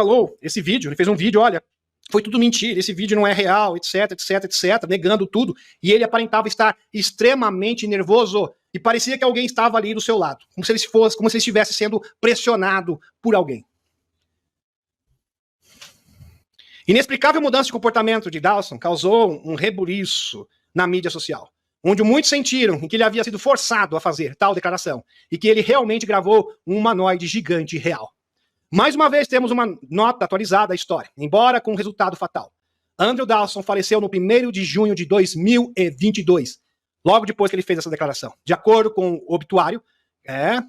fez um vídeo, olha, foi tudo mentira, esse vídeo não é real, etc, negando tudo, e ele aparentava estar extremamente nervoso, e parecia que alguém estava ali do seu lado, como se ele estivesse sendo pressionado por alguém. Inexplicável mudança de comportamento de Dawson causou um rebuliço na mídia social, onde muitos sentiram que ele havia sido forçado a fazer tal declaração, e que ele realmente gravou um humanoide gigante real. Mais uma vez temos uma nota atualizada da história, embora com um resultado fatal. Andrew Dawson faleceu no 1º de junho de 2022, logo depois que ele fez essa declaração, de acordo com o obituário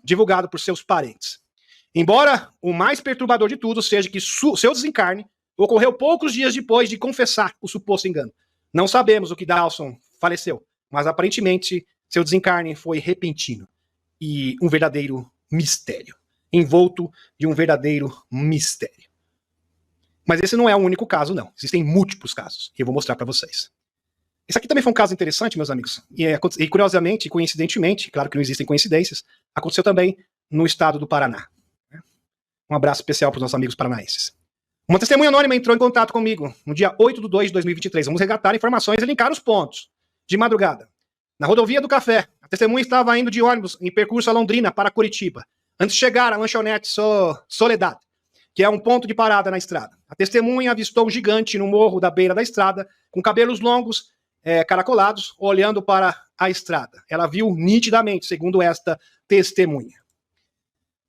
divulgado por seus parentes. Embora o mais perturbador de tudo seja que seu desencarne ocorreu poucos dias depois de confessar o suposto engano. Não sabemos o que Dawson faleceu, mas aparentemente seu desencarne foi repentino e um verdadeiro mistério, envolto de um verdadeiro mistério. Mas esse não é o único caso, não. Existem múltiplos casos, e eu vou mostrar para vocês. Esse aqui também foi um caso interessante, meus amigos, e curiosamente, coincidentemente, claro que não existem coincidências, aconteceu também no estado do Paraná. Um abraço especial para os nossos amigos paranaenses. Uma testemunha anônima entrou em contato comigo no dia 8/2/2023. Vamos resgatar informações e linkar os pontos. De madrugada, na rodovia do Café, a testemunha estava indo de ônibus em percurso a Londrina para Curitiba, antes de chegar à lanchonete Soledad, que é um ponto de parada na estrada. A testemunha avistou um gigante no morro da beira da estrada, com cabelos longos, caracolados, olhando para a estrada. Ela viu nitidamente, segundo esta testemunha.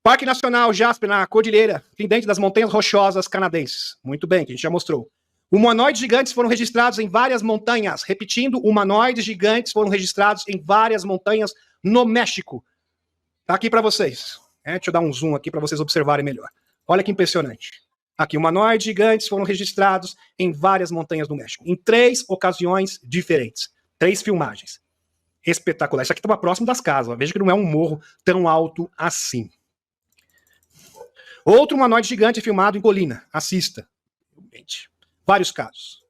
Parque Nacional Jasper, na Cordilheira, pendente das Montanhas Rochosas Canadenses. Muito bem, que a gente já mostrou. Humanoides gigantes foram registrados em várias montanhas. Repetindo, humanoides gigantes foram registrados em várias montanhas no México. Tá aqui para vocês. Deixa eu dar um zoom aqui para vocês observarem melhor. Olha que impressionante. Aqui, humanoides gigantes foram registrados em várias montanhas do México. Em 3 ocasiões diferentes. 3 filmagens. Espetacular. Isso aqui estava próximo das casas. Veja que não é um morro tão alto assim. Outro humanoide gigante filmado em colina. Assista. Vários casos.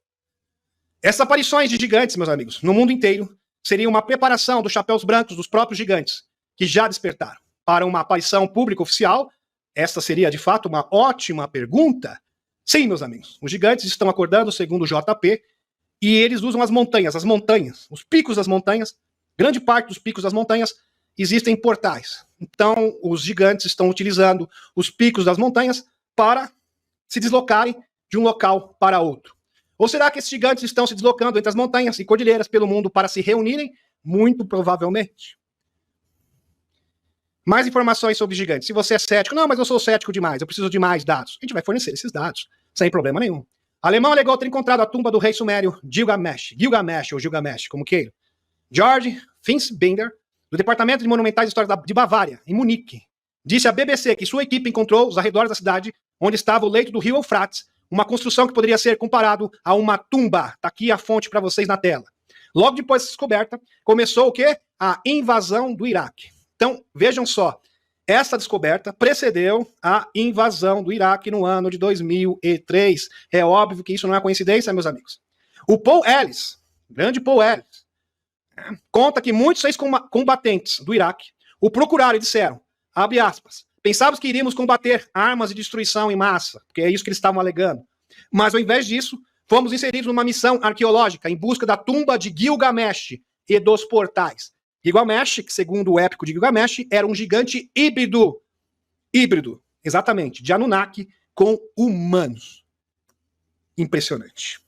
Essas aparições de gigantes, meus amigos, no mundo inteiro, seriam uma preparação dos chapéus brancos dos próprios gigantes, que já despertaram. Para uma aparição pública oficial, esta seria, de fato, uma ótima pergunta. Sim, meus amigos, os gigantes estão acordando, segundo o JP, e eles usam as montanhas, os picos das montanhas, grande parte dos picos das montanhas, existem portais. Então, os gigantes estão utilizando os picos das montanhas para se deslocarem de um local para outro. Ou será que esses gigantes estão se deslocando entre as montanhas e cordilheiras pelo mundo para se reunirem? Muito provavelmente. Mais informações sobre gigantes. Se você é cético, não, mas eu sou cético demais, eu preciso de mais dados. A gente vai fornecer esses dados, sem problema nenhum. O alemão alegou ter encontrado a tumba do rei sumério Gilgamesh, ou Gilgamesh, como queira. George Finsbinder, do Departamento de Monumentais e História de Bavária, em Munique, disse à BBC que sua equipe encontrou os arredores da cidade, onde estava o leito do rio Eufrates, uma construção que poderia ser comparado a uma tumba. Está aqui a fonte para vocês na tela. Logo depois dessa descoberta, começou o quê? A invasão do Iraque. Então, vejam só, essa descoberta precedeu a invasão do Iraque no ano de 2003. É óbvio que isso não é coincidência, meus amigos. O Paul Ellis, grande Paul Ellis, conta que muitos ex-combatentes do Iraque o procuraram e disseram, abre aspas, pensávamos que iríamos combater armas de destruição em massa, porque é isso que eles estavam alegando. Mas, ao invés disso, fomos inseridos numa missão arqueológica em busca da tumba de Gilgamesh e dos portais. Gilgamesh, que segundo o épico de Gilgamesh, era um gigante híbrido, exatamente, de Anunnaki com humanos. Impressionante.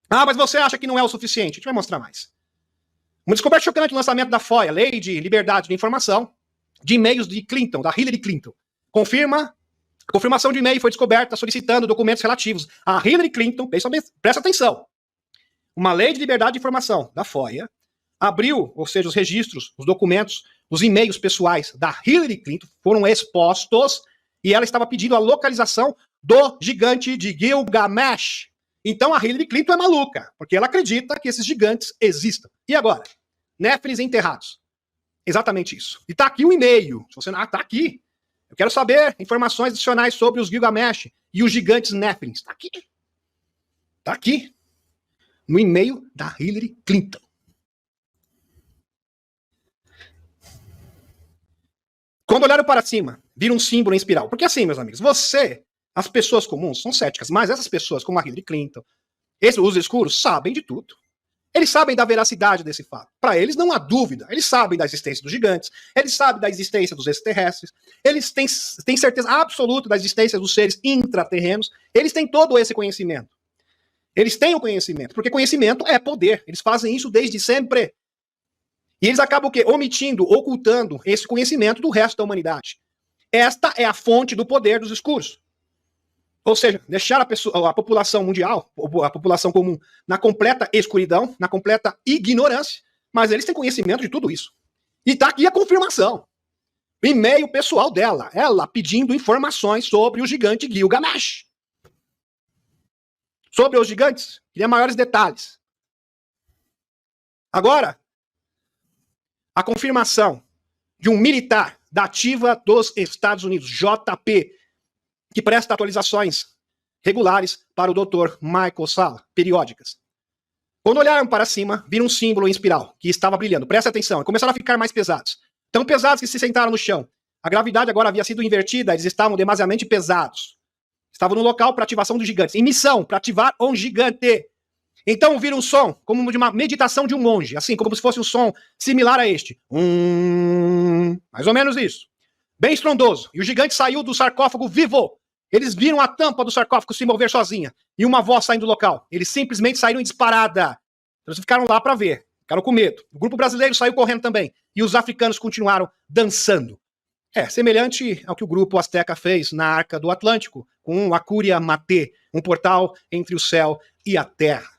Ah, mas você acha que não é o suficiente? A gente vai mostrar mais. Uma descoberta chocante no lançamento da FOIA, Lei de Liberdade de Informação, de e-mails de Clinton, da Hillary Clinton. A confirmação de e-mail foi descoberta solicitando documentos relativos a Hillary Clinton, presta atenção. Uma lei de liberdade de informação, da FOIA, abriu, ou seja, os registros, os documentos, os e-mails pessoais da Hillary Clinton foram expostos e ela estava pedindo a localização do gigante de Gilgamesh. Então a Hillary Clinton é maluca, porque ela acredita que esses gigantes existam. E agora? Néfilins enterrados. Exatamente isso. E tá aqui o e-mail. Se você não, tá aqui. Eu quero saber informações adicionais sobre os Gilgamesh e os gigantes Néfilins. Tá aqui. Tá aqui. No e-mail da Hillary Clinton. Quando olharam para cima, viram um símbolo em espiral. Porque assim, meus amigos, as pessoas comuns são céticas, mas essas pessoas, como a Hillary Clinton, os escuros, sabem de tudo. Eles sabem da veracidade desse fato. Para eles não há dúvida. Eles sabem da existência dos gigantes, eles sabem da existência dos extraterrestres, eles têm certeza absoluta da existência dos seres intraterrenos, eles têm todo esse conhecimento. Eles têm o conhecimento, porque conhecimento é poder. Eles fazem isso desde sempre. E eles acabam o quê? Omitindo, ocultando esse conhecimento do resto da humanidade. Esta é a fonte do poder dos escuros. Ou seja, deixar a população mundial, a população comum, na completa escuridão, na completa ignorância, mas eles têm conhecimento de tudo isso. E está aqui a confirmação. e-mail pessoal dela, ela pedindo informações sobre o gigante Gilgamesh. Sobre os gigantes, queria maiores detalhes. Agora, a confirmação de um militar da ativa dos Estados Unidos, JP, que presta atualizações regulares para o Dr. Michael Salla, periódicas. Quando olharam para cima, viram um símbolo em espiral que estava brilhando. Presta atenção, e começaram a ficar mais pesados. Tão pesados que se sentaram no chão. A gravidade agora havia sido invertida, eles estavam demasiadamente pesados. Estavam no local para ativação dos gigantes, em missão para ativar um gigante. Então viram um som, como de uma meditação de um monge, assim, como se fosse um som similar a este. Mais ou menos isso. Bem estrondoso. E o gigante saiu do sarcófago vivo. Eles viram a tampa do sarcófago se mover sozinha. E uma voz saindo do local. Eles simplesmente saíram em disparada. Eles ficaram lá para ver. Ficaram com medo. O grupo brasileiro saiu correndo também. E os africanos continuaram dançando. Semelhante ao que o grupo Azteca fez na Arca do Atlântico, com o Acuria Matê, um portal entre o céu e a terra.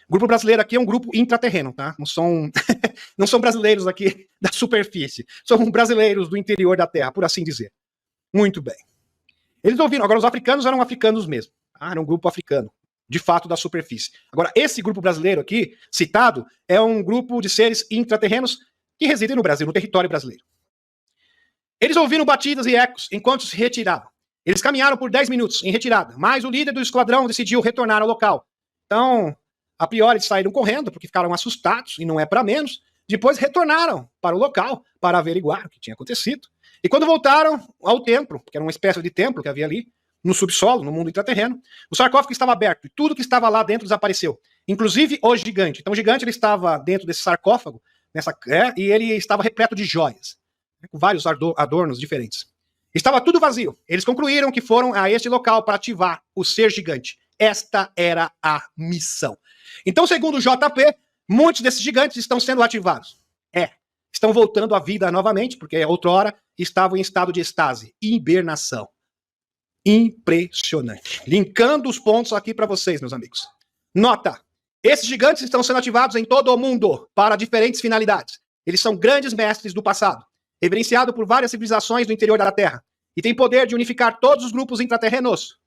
O grupo brasileiro aqui é um grupo intraterreno, tá? Não são brasileiros aqui da superfície. São brasileiros do interior da terra, por assim dizer. Muito bem. Eles ouviram. Agora, os africanos eram africanos mesmo. Era um grupo africano, de fato, da superfície. Agora, esse grupo brasileiro aqui, citado, é um grupo de seres intraterrenos que residem no Brasil, no território brasileiro. Eles ouviram batidas e ecos enquanto se retiravam. Eles caminharam por 10 minutos em retirada, mas o líder do esquadrão decidiu retornar ao local. Então, a priori, eles saíram correndo, porque ficaram assustados, e não é para menos. Depois retornaram para o local para averiguar o que tinha acontecido. E quando voltaram ao templo, que era uma espécie de templo que havia ali, no subsolo, no mundo intraterreno, o sarcófago estava aberto e tudo que estava lá dentro desapareceu. Inclusive o gigante. Então o gigante ele estava dentro desse sarcófago, e ele estava repleto de joias, com vários adornos diferentes. Estava tudo vazio. Eles concluíram que foram a este local para ativar o ser gigante. Esta era a missão. Então, segundo o JP, muitos desses gigantes estão sendo ativados. Estão voltando à vida novamente, porque outrora estavam em estado de estase, hibernação. Impressionante. Linkando os pontos aqui para vocês, meus amigos. Nota, esses gigantes estão sendo ativados em todo o mundo para diferentes finalidades. Eles são grandes mestres do passado, reverenciados por várias civilizações do interior da Terra, e têm poder de unificar todos os grupos intraterrenos.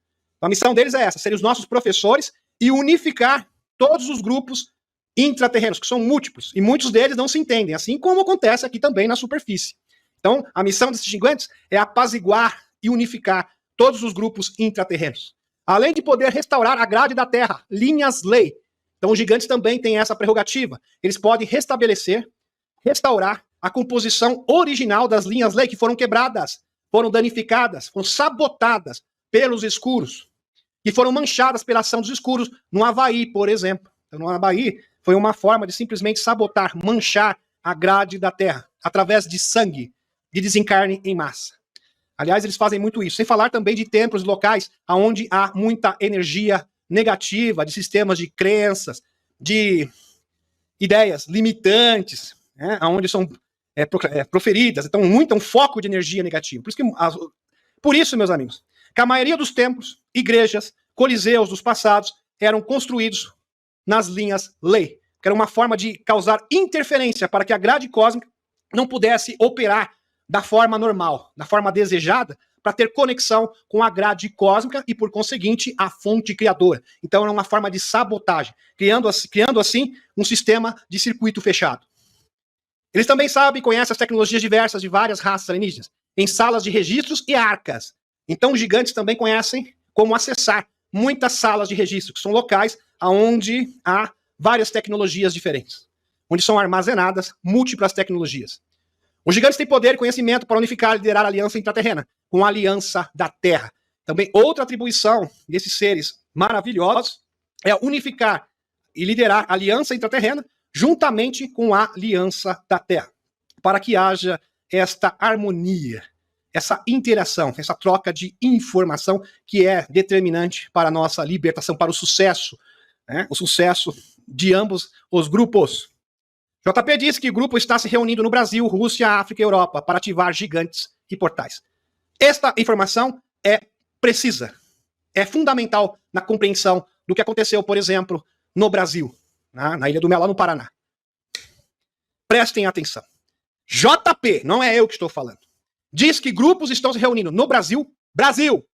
A missão deles é essa, serem os nossos professores e unificar todos os grupos intraterrenos, que são múltiplos, e muitos deles não se entendem, assim como acontece aqui também na superfície. Então, a missão desses gigantes é apaziguar e unificar todos os grupos intraterrenos. Além de poder restaurar a grade da Terra, linhas-lei. Então, os gigantes também têm essa prerrogativa. Eles podem restabelecer, restaurar a composição original das linhas-lei que foram quebradas, foram danificadas, foram sabotadas pelos escuros, que foram manchadas pela ação dos escuros no Havaí, por exemplo. Então, no Havaí, foi uma forma de simplesmente sabotar, manchar a grade da Terra, através de sangue, de desencarne em massa. Aliás, eles fazem muito isso, sem falar também de templos locais onde há muita energia negativa, de sistemas de crenças, de ideias limitantes, onde são proferidas, então um foco de energia negativa. Por isso, meus amigos, que a maioria dos templos, igrejas, coliseus dos passados eram construídos nas linhas-lei, que era uma forma de causar interferência para que a grade cósmica não pudesse operar da forma normal, da forma desejada, para ter conexão com a grade cósmica e, por conseguinte, a fonte criadora. Então, era uma forma de sabotagem, criando assim um sistema de circuito fechado. Eles também sabem e conhecem as tecnologias diversas de várias raças alienígenas, em salas de registros e arcas. Então, os gigantes também conhecem como acessar muitas salas de registro, que são locais onde há várias tecnologias diferentes, onde são armazenadas múltiplas tecnologias. Os gigantes têm poder e conhecimento para unificar e liderar a aliança intraterrena, com a aliança da Terra. Também outra atribuição desses seres maravilhosos é unificar e liderar a aliança intraterrena juntamente com a aliança da Terra, para que haja esta harmonia, essa interação, essa troca de informação que é determinante para a nossa libertação, para o sucesso de ambos os grupos. JP diz que o grupo está se reunindo no Brasil, Rússia, África e Europa para ativar gigantes e portais. Esta informação é precisa, é fundamental na compreensão do que aconteceu, por exemplo, no Brasil, na Ilha do Mel, lá no Paraná. Prestem atenção. JP, não é eu que estou falando. diz que grupos estão se reunindo no Brasil,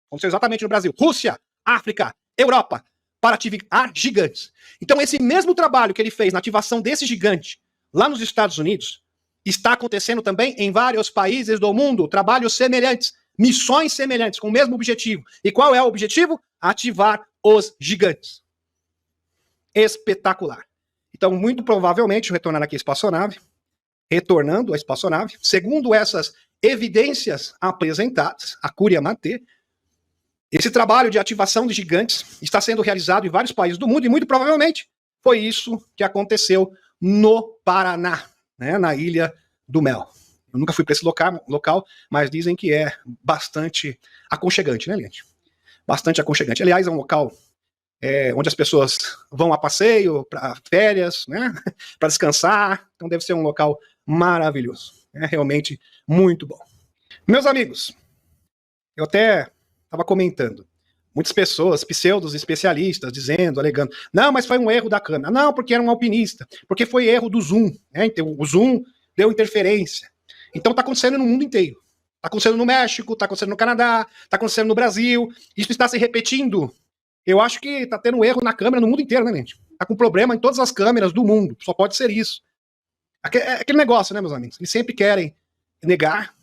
aconteceu exatamente no Brasil, Rússia, África, Europa, para ativar gigantes. Então esse mesmo trabalho que ele fez na ativação desse gigante lá nos Estados Unidos, está acontecendo também em vários países do mundo, trabalhos semelhantes, missões semelhantes, com o mesmo objetivo. E qual é o objetivo? Ativar os gigantes. Espetacular. Então, muito provavelmente, retornando aqui retornando à espaçonave, segundo essas evidências apresentadas, a Curia Maté, esse trabalho de ativação de gigantes está sendo realizado em vários países do mundo e muito provavelmente foi isso que aconteceu no Paraná, né, na Ilha do Mel. Eu nunca fui para esse local, mas dizem que é bastante aconchegante, né, gente? Bastante aconchegante. Aliás, é um local onde as pessoas vão a passeio, para férias, né, para descansar. Então deve ser um local maravilhoso. É realmente muito bom. Meus amigos, eu até estava comentando. Muitas pessoas, pseudos especialistas, dizendo, alegando, não, mas foi um erro da câmera. Não, porque era um alpinista. Porque foi erro do zoom. Né? Então, o zoom deu interferência. Então está acontecendo no mundo inteiro. Está acontecendo no México, está acontecendo no Canadá, está acontecendo no Brasil. Isso está se repetindo. Eu acho que está tendo um erro na câmera no mundo inteiro, né, gente? Está com problema em todas as câmeras do mundo. Só pode ser isso. Aquele negócio, né, meus amigos? Eles sempre querem negar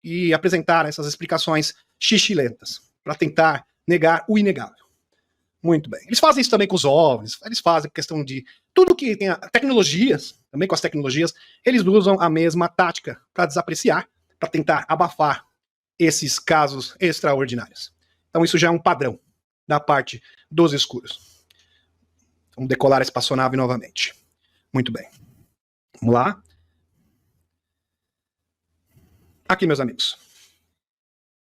e apresentar essas explicações xixilentas para tentar negar o inegável. Muito bem. Eles fazem isso também com os OVNIs, eles fazem questão de tudo que tem tecnologias, também com as tecnologias, eles usam a mesma tática para desapreciar, para tentar abafar esses casos extraordinários. Então isso já é um padrão da parte dos escuros. Vamos decolar a espaçonave novamente. Muito bem. Vamos lá. Aqui, meus amigos.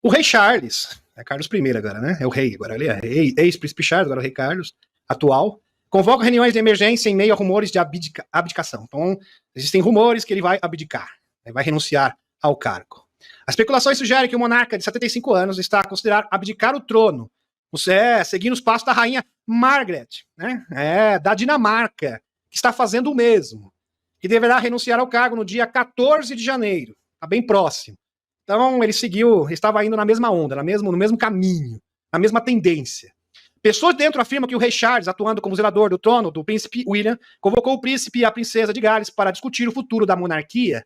O rei Charles, é Carlos I agora, né? É o rei agora, ele é ex-príncipe Charles, agora o rei Carlos, atual, convoca reuniões de emergência em meio a rumores de abdicação. Então, existem rumores que ele vai abdicar, vai renunciar ao cargo. As especulações sugerem que o monarca de 75 anos está a considerar abdicar o trono, seguindo os passos da rainha Margaret, né? Da Dinamarca, que está fazendo o mesmo, que deverá renunciar ao cargo no dia 14 de janeiro, está bem próximo. Então, ele estava indo na mesma onda, no mesmo caminho, na mesma tendência. Pessoas dentro afirmam que o rei Charles, atuando como zelador do trono do príncipe William, convocou o príncipe e a princesa de Gales para discutir o futuro da monarquia.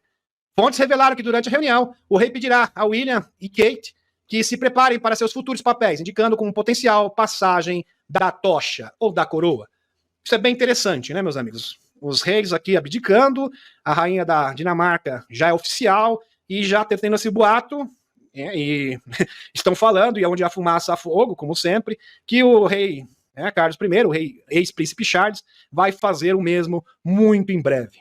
Fontes revelaram que durante a reunião, o rei pedirá a William e Kate que se preparem para seus futuros papéis, indicando como potencial passagem da tocha ou da coroa. Isso é bem interessante, né, meus amigos? Os reis aqui abdicando, a rainha da Dinamarca já é oficial, e já tendo esse boato, e estão falando, e onde há fumaça há fogo, como sempre, que o rei Carlos I, o rei ex-príncipe Charles, vai fazer o mesmo muito em breve.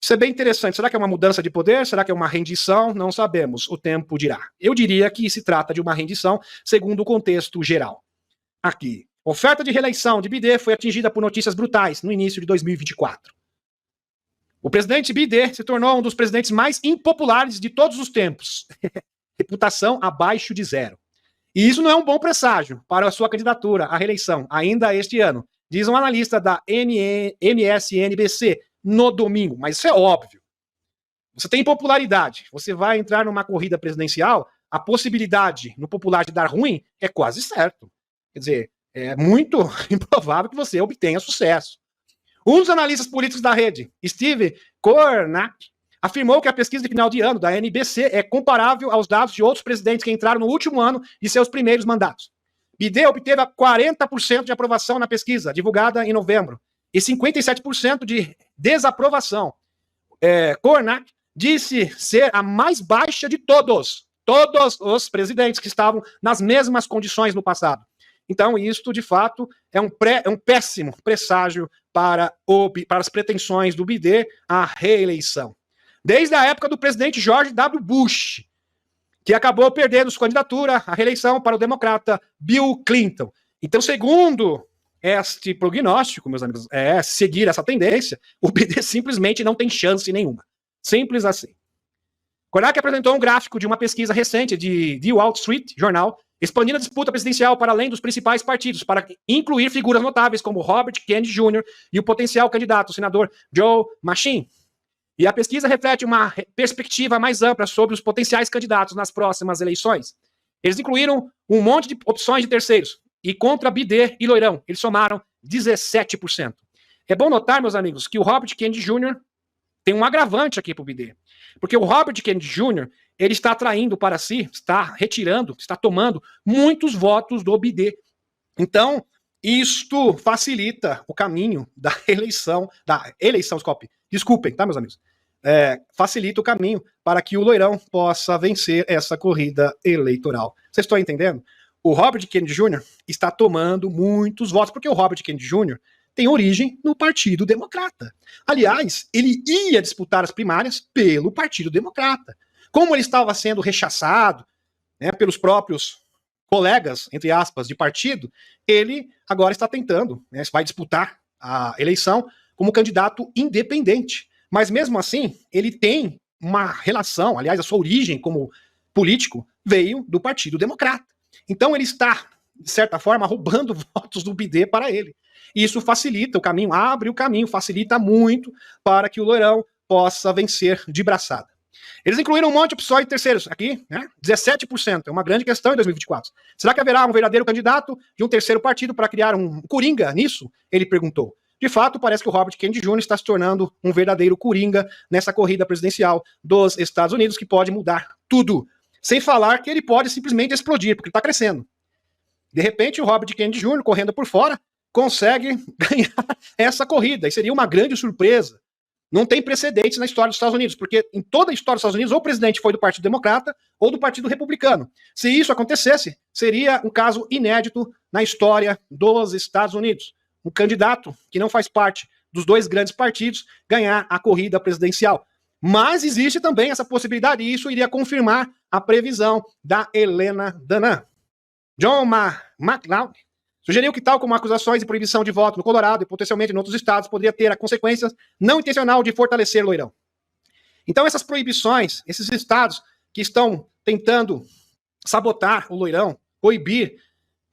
Isso é bem interessante. Será que é uma mudança de poder? Será que é uma rendição? Não sabemos. O tempo dirá. Eu diria que se trata de uma rendição, segundo o contexto geral. Aqui. Oferta de reeleição de Biden foi atingida por notícias brutais no início de 2024. O presidente Biden se tornou um dos presidentes mais impopulares de todos os tempos. Reputação abaixo de 0. E isso não é um bom presságio para a sua candidatura à reeleição, ainda este ano, diz um analista da MSNBC no domingo. Mas isso é óbvio. Você tem impopularidade, você vai entrar numa corrida presidencial, a possibilidade no popular de dar ruim é quase certo. Quer dizer, é muito improvável que você obtenha sucesso. Um dos analistas políticos da rede, Steve Kornak, afirmou que a pesquisa de final de ano da NBC é comparável aos dados de outros presidentes que entraram no último ano de seus primeiros mandatos. Biden obteve 40% de aprovação na pesquisa, divulgada em novembro, e 57% de desaprovação. Kornak disse ser a mais baixa de todos os presidentes que estavam nas mesmas condições no passado. Então, isto, de fato, é um péssimo presságio para as pretensões do Biden à reeleição. Desde a época do presidente George W. Bush, que acabou perdendo sua candidatura à reeleição para o democrata Bill Clinton. Então, segundo este prognóstico, meus amigos, seguir essa tendência, o Biden simplesmente não tem chance nenhuma. Simples assim. Kornak apresentou um gráfico de uma pesquisa recente de The Wall Street Journal, expandindo a disputa presidencial para além dos principais partidos, para incluir figuras notáveis como Robert Kennedy Jr. e o potencial candidato, o senador Joe Manchin. E a pesquisa reflete uma perspectiva mais ampla sobre os potenciais candidatos nas próximas eleições. Eles incluíram um monte de opções de terceiros. E contra Bidê e Loirão, eles somaram 17%. É bom notar, meus amigos, que o Robert Kennedy Jr. tem um agravante aqui para o Bidê. Porque o Robert Kennedy Jr., ele está atraindo para si, está retirando, está tomando muitos votos do Bidê. Então, isto facilita o caminho da eleição, desculpem, tá, meus amigos? Facilita o caminho para que o Loirão possa vencer essa corrida eleitoral. Vocês estão entendendo? O Robert Kennedy Jr. está tomando muitos votos, porque o Robert Kennedy Jr. tem origem no Partido Democrata. Aliás, ele ia disputar as primárias pelo Partido Democrata. Como ele estava sendo rechaçado, né, pelos próprios colegas, entre aspas, de partido, ele agora está tentando, né, vai disputar a eleição como candidato independente. Mas mesmo assim, ele tem uma relação, aliás, a sua origem como político veio do Partido Democrata. Então ele está, de certa forma, roubando votos do Bidê para ele. E isso facilita o caminho, abre o caminho, facilita muito para que o Loirão possa vencer de braçada. Eles incluíram um monte de opções de terceiros aqui, né? 17%, é uma grande questão em 2024. Será que haverá um verdadeiro candidato de um terceiro partido para criar um coringa nisso? Ele perguntou. De fato, parece que o Robert Kennedy Jr. está se tornando um verdadeiro coringa nessa corrida presidencial dos Estados Unidos, que pode mudar tudo. Sem falar que ele pode simplesmente explodir, porque ele está crescendo. De repente, o Robert Kennedy Jr., correndo por fora, consegue ganhar essa corrida. E seria uma grande surpresa. Não tem precedentes na história dos Estados Unidos, porque em toda a história dos Estados Unidos, ou o presidente foi do Partido Democrata ou do Partido Republicano. Se isso acontecesse, seria um caso inédito na história dos Estados Unidos. Um candidato que não faz parte dos dois grandes partidos ganhar a corrida presidencial. Mas existe também essa possibilidade, e isso iria confirmar a previsão da Helena Danam. John McLeod sugeriu que, tal como acusações de proibição de voto no Colorado e potencialmente em outros estados, poderia ter a consequência não intencional de fortalecer Loirão. Então, essas proibições, esses estados que estão tentando sabotar o Loirão, proibir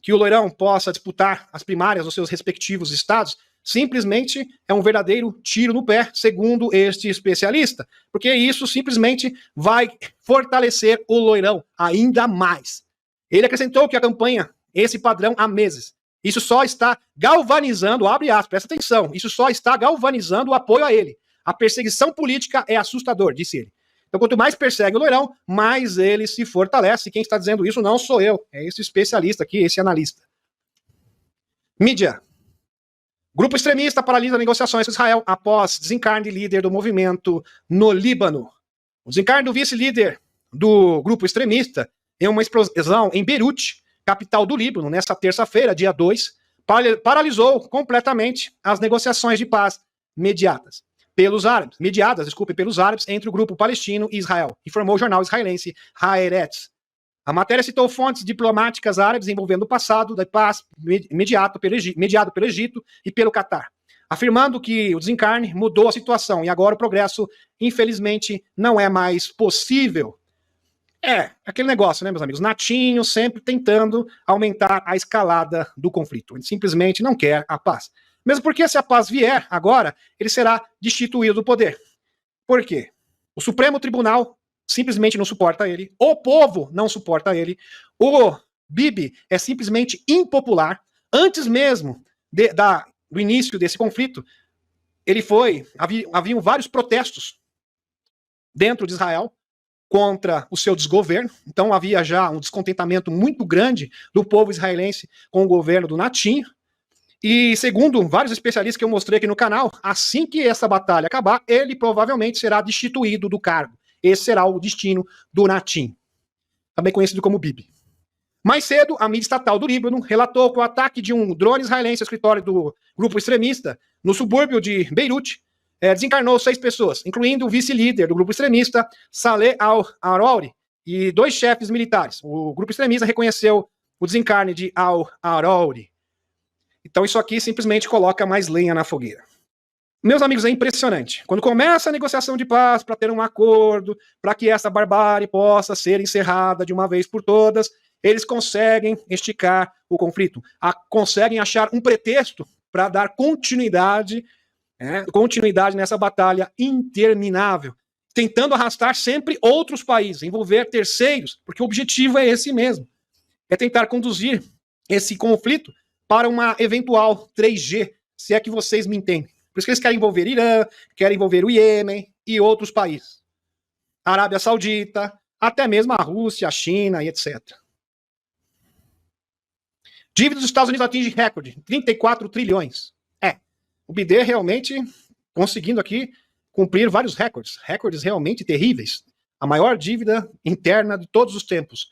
que o Loirão possa disputar as primárias dos seus respectivos estados, simplesmente é um verdadeiro tiro no pé, segundo este especialista, porque isso simplesmente vai fortalecer o Loirão ainda mais. Ele acrescentou que acompanha esse padrão há meses. Isso só está galvanizando, abre aspas, presta atenção, isso só está galvanizando o apoio a ele. A perseguição política é assustador, disse ele. Então, quanto mais persegue o Loirão, mais ele se fortalece. Quem está dizendo isso não sou eu, é esse especialista aqui, esse analista. Mídia. Grupo extremista paralisa negociações com Israel após desencarne de líder do movimento no Líbano. O desencarne do vice-líder do grupo extremista em uma explosão em Beirute, capital do Líbano, nesta terça-feira, dia 2, paralisou completamente as negociações de paz mediadas pelos árabes entre o grupo palestino e Israel, informou o jornal israelense Haaretz. A matéria citou fontes diplomáticas árabes envolvendo o passado da paz mediado pelo Egito e pelo Catar, afirmando que o desencarne mudou a situação e agora o progresso, infelizmente, não é mais possível. É, aquele negócio, né, meus amigos? Natinho sempre tentando aumentar a escalada do conflito. Ele simplesmente não quer a paz. Mesmo porque, se a paz vier agora, ele será destituído do poder. Por quê? O Supremo Tribunal simplesmente não suporta ele. O povo não suporta ele. O Bibi é simplesmente impopular. Antes mesmo do início desse conflito, haviam vários protestos dentro de Israel contra o seu desgoverno. Então havia já um descontentamento muito grande do povo israelense com o governo do Natinho. E segundo vários especialistas que eu mostrei aqui no canal, assim que essa batalha acabar, ele provavelmente será destituído do cargo. Esse será o destino do Natinho, também conhecido como Bibi. Mais cedo, a mídia estatal do Líbano relatou que o ataque de um drone israelense ao escritório do grupo extremista no subúrbio de Beirute desencarnou 6 pessoas, incluindo o vice-líder do grupo extremista, Saleh al-Arouri, e 2 chefes militares. O grupo extremista reconheceu o desencarne de al-Arouri. Então isso aqui simplesmente coloca mais lenha na fogueira. Meus amigos, é impressionante. Quando começa a negociação de paz para ter um acordo, para que essa barbárie possa ser encerrada de uma vez por todas, eles conseguem esticar o conflito, conseguem achar um pretexto para dar continuidade continuidade nessa batalha interminável, tentando arrastar sempre outros países, envolver terceiros, porque o objetivo é esse mesmo, é tentar conduzir esse conflito para uma eventual 3G, se é que vocês me entendem. Por isso que eles querem envolver Irã, querem envolver o Iêmen e outros países. Arábia Saudita, até mesmo a Rússia, a China e etc. Dívida dos Estados Unidos atinge recorde, 34 trilhões. O BIDE realmente conseguindo aqui cumprir vários recordes realmente terríveis. A maior dívida interna de todos os tempos.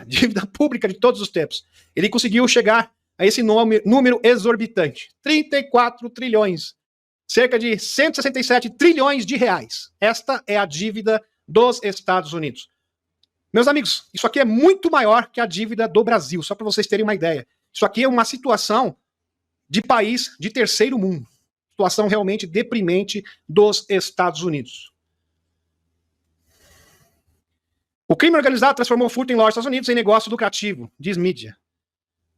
Dívida pública de todos os tempos. Ele conseguiu chegar a esse número exorbitante. 34 trilhões. Cerca de 167 trilhões de reais. Esta é a dívida dos Estados Unidos. Meus amigos, isso aqui é muito maior que a dívida do Brasil, só para vocês terem uma ideia. Isso aqui é uma situação de país de terceiro mundo. Situação realmente deprimente dos Estados Unidos. O crime organizado transformou o furto em lojas dos Estados Unidos em negócio lucrativo, diz mídia.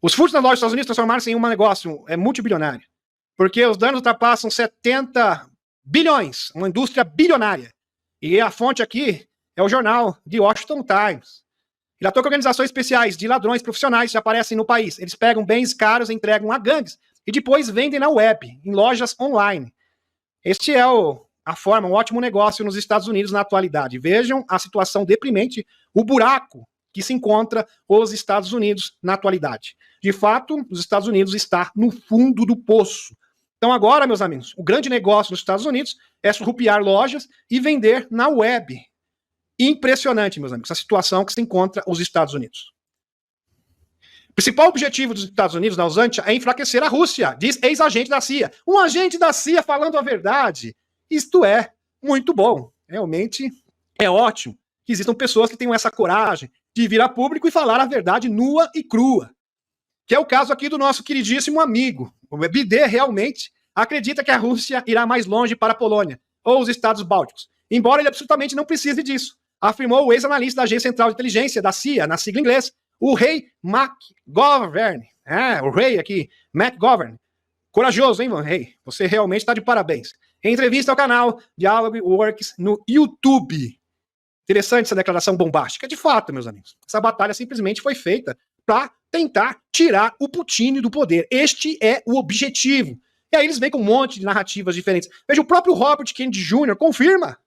Os furtos nas lojas dos Estados Unidos transformaram-se em um negócio multibilionário, porque os danos ultrapassam 70 bilhões, uma indústria bilionária. E a fonte aqui é o jornal The Washington Times. Ele atua com organizações especiais de ladrões profissionais que aparecem no país. Eles pegam bens caros e entregam a gangues e depois vendem na web, em lojas online. Este é a forma, um ótimo negócio nos Estados Unidos na atualidade. Vejam a situação deprimente, o buraco que se encontra os Estados Unidos na atualidade. De fato, os Estados Unidos está no fundo do poço. Então agora, meus amigos, o grande negócio nos Estados Unidos é surrupiar lojas e vender na web. Impressionante, meus amigos, a situação que se encontra os Estados Unidos. O principal objetivo dos Estados Unidos na Usantia é enfraquecer a Rússia, diz ex-agente da CIA. Um agente da CIA falando a verdade. Isto é muito bom. Realmente é ótimo que existam pessoas que tenham essa coragem de vir a público e falar a verdade nua e crua. Que é o caso aqui do nosso queridíssimo amigo. O BIDE realmente acredita que a Rússia irá mais longe para a Polônia ou os Estados Bálticos, embora ele absolutamente não precise disso, afirmou o ex-analista da Agência Central de Inteligência, da CIA, na sigla inglesa, o Ray McGovern. O Ray aqui, McGovern. Corajoso, hein, Ray? Você realmente está de parabéns. Em entrevista ao canal Dialogue Works no YouTube. Interessante essa declaração bombástica. De fato, meus amigos, essa batalha simplesmente foi feita para tentar tirar o Putin do poder. Este é o objetivo. E aí eles vêm com um monte de narrativas diferentes. Veja, o próprio Robert Kennedy Jr. confirma.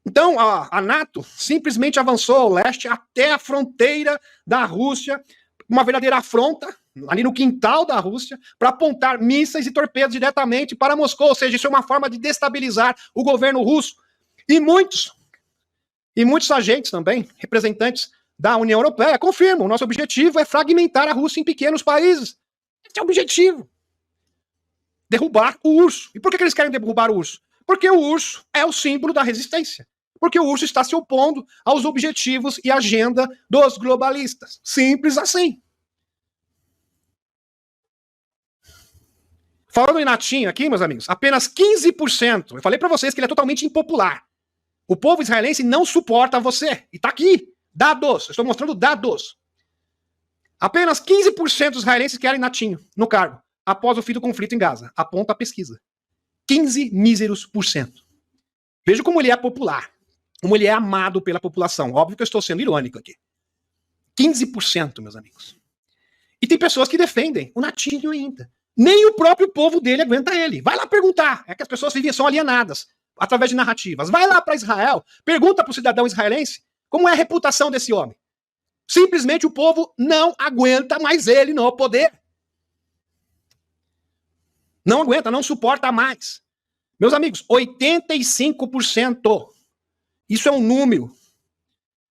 Então, a NATO simplesmente avançou ao leste até a fronteira da Rússia, uma verdadeira afronta, ali no quintal da Rússia, para apontar mísseis e torpedos diretamente para Moscou. Ou seja, isso é uma forma de destabilizar o governo russo. E muitos agentes também, representantes da União Europeia, confirmam: o nosso objetivo é fragmentar a Rússia em pequenos países. Esse é o objetivo. Derrubar o urso. E por que eles querem derrubar o urso? Porque o urso é o símbolo da resistência. Porque o urso está se opondo aos objetivos e agenda dos globalistas. Simples assim. Falando em Natinho aqui, meus amigos, apenas 15%. Eu falei para vocês que ele é totalmente impopular. O povo israelense não suporta você. E tá aqui. Dados. Eu estou mostrando dados. Apenas 15% dos israelenses querem Natinho no cargo após o fim do conflito em Gaza. Aponta a pesquisa. 15 míseros por cento. Veja como ele é popular. Como ele é amado pela população. Óbvio que eu estou sendo irônico aqui. 15%, meus amigos. E tem pessoas que defendem o Natinho ainda. Nem o próprio povo dele aguenta ele. Vai lá perguntar. É que as pessoas são alienadas através de narrativas. Vai lá para Israel, pergunta para o cidadão israelense como é a reputação desse homem. Simplesmente o povo não aguenta mais ele no poder. Não aguenta, não suporta mais. Meus amigos, 85%. Isso é um número,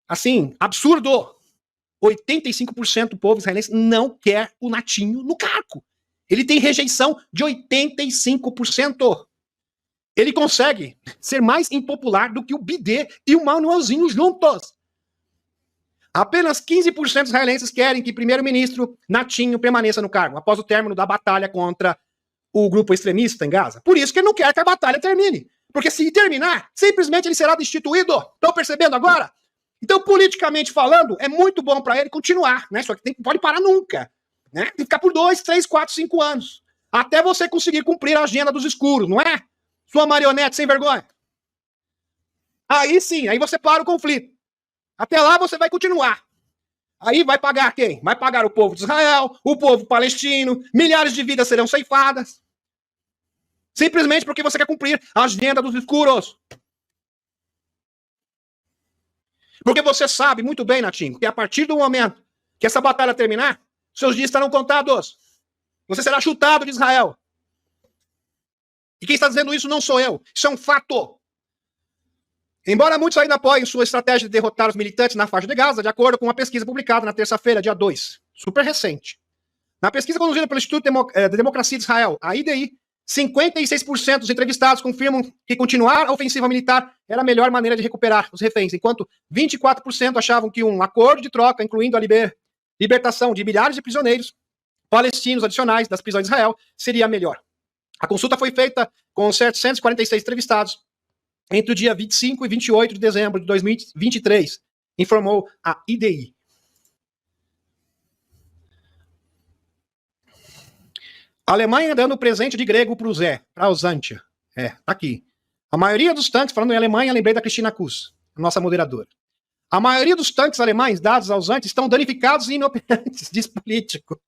assim, absurdo. 85% do povo israelense não quer o Natinho no cargo. Ele tem rejeição de 85%. Ele consegue ser mais impopular do que o BIDE e o Manuelzinho juntos. Apenas 15% dos israelenses querem que o primeiro-ministro Natinho permaneça no cargo após o término da batalha contra o grupo extremista em Gaza. Por isso que ele não quer que a batalha termine. Porque se terminar, simplesmente ele será destituído. Estão percebendo agora? Então, politicamente falando, é muito bom para ele continuar, né? Só que pode parar nunca, né? Tem que ficar por 2, 3, 4, 5 anos. até você conseguir cumprir a agenda dos escuros, não é? Sua marionete sem vergonha. Aí sim, aí você para o conflito. Até lá você vai continuar. Aí vai pagar quem? Vai pagar o povo de Israel, o povo palestino, milhares de vidas serão ceifadas. Simplesmente porque você quer cumprir a agenda dos escuros. Porque você sabe muito bem, Natinho, que a partir do momento que essa batalha terminar, seus dias estarão contados. Você será chutado de Israel. E quem está dizendo isso não sou eu. Isso é um fato. Embora muitos ainda apoiem sua estratégia de derrotar os militantes na faixa de Gaza, de acordo com uma pesquisa publicada na terça-feira, dia 2, super recente. Na pesquisa conduzida pelo Instituto de Democracia de Israel, a IDI, 56% dos entrevistados confirmam que continuar a ofensiva militar era a melhor maneira de recuperar os reféns, enquanto 24% achavam que um acordo de troca, incluindo a libertação de milhares de prisioneiros palestinos adicionais das prisões de Israel, seria melhor. A consulta foi feita com 746 entrevistados entre o dia 25 e 28 de dezembro de 2023, informou a IDI. A Alemanha dando presente de grego para o Zé, para o Zantia. Tá aqui. A maioria dos tanques, falando em Alemanha, lembrei da Cristina Kuss, nossa moderadora. A maioria dos tanques alemães dados aos Zantia estão danificados e inoperantes, diz político.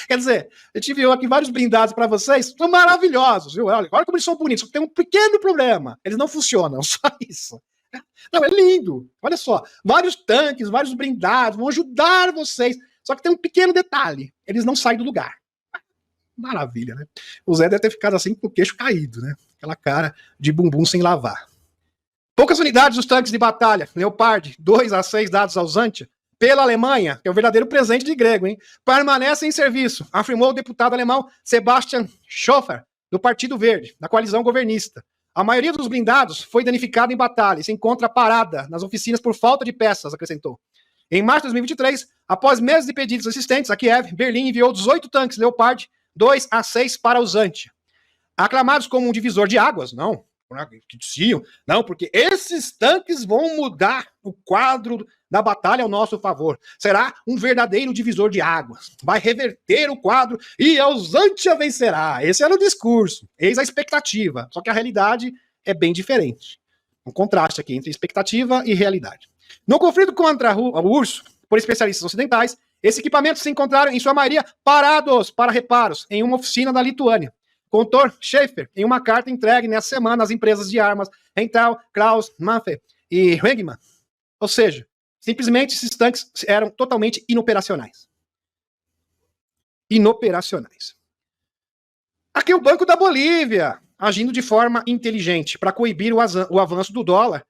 Quer dizer, eu tive aqui vários blindados para vocês, são maravilhosos, viu? Olha como eles são bonitos, só que tem um pequeno problema, eles não funcionam, só isso. Não, é lindo, olha só, vários tanques, vários blindados, vão ajudar vocês, só que tem um pequeno detalhe, eles não saem do lugar. Maravilha, né? O Zé deve ter ficado assim com o queixo caído, né? Aquela cara de bumbum sem lavar. Poucas unidades dos tanques de batalha, Leopard 2 a 6 dados aos Zantia, pela Alemanha, que é o verdadeiro presente de grego, hein? Permanece em serviço, afirmou o deputado alemão Sebastian Schoeffer, do Partido Verde, da coalizão governista. A maioria dos blindados foi danificada em batalha e se encontra parada nas oficinas por falta de peças, acrescentou. Em março de 2023, após meses de pedidos assistentes a Kiev, Berlim enviou 18 tanques Leopard 2 a 6 para os Zantia. Aclamados como um divisor de águas, não, que diziam, não, porque esses tanques vão mudar o quadro da batalha ao nosso favor. Será um verdadeiro divisor de águas. Vai reverter o quadro e a Zantia vencerá. Esse era o discurso. Eis a expectativa. Só que a realidade é bem diferente. Um contraste aqui entre expectativa e realidade. No conflito contra o urso, por especialistas ocidentais, esses equipamentos se encontraram, em sua maioria, parados para reparos em uma oficina da Lituânia. Contou Schaeffer em uma carta entregue nessa semana às empresas de armas Henkel, Krauss, Manfred e Regman. Ou seja, simplesmente esses tanques eram totalmente inoperacionais. Inoperacionais. Aqui o Banco da Bolívia, agindo de forma inteligente para coibir o avanço do dólar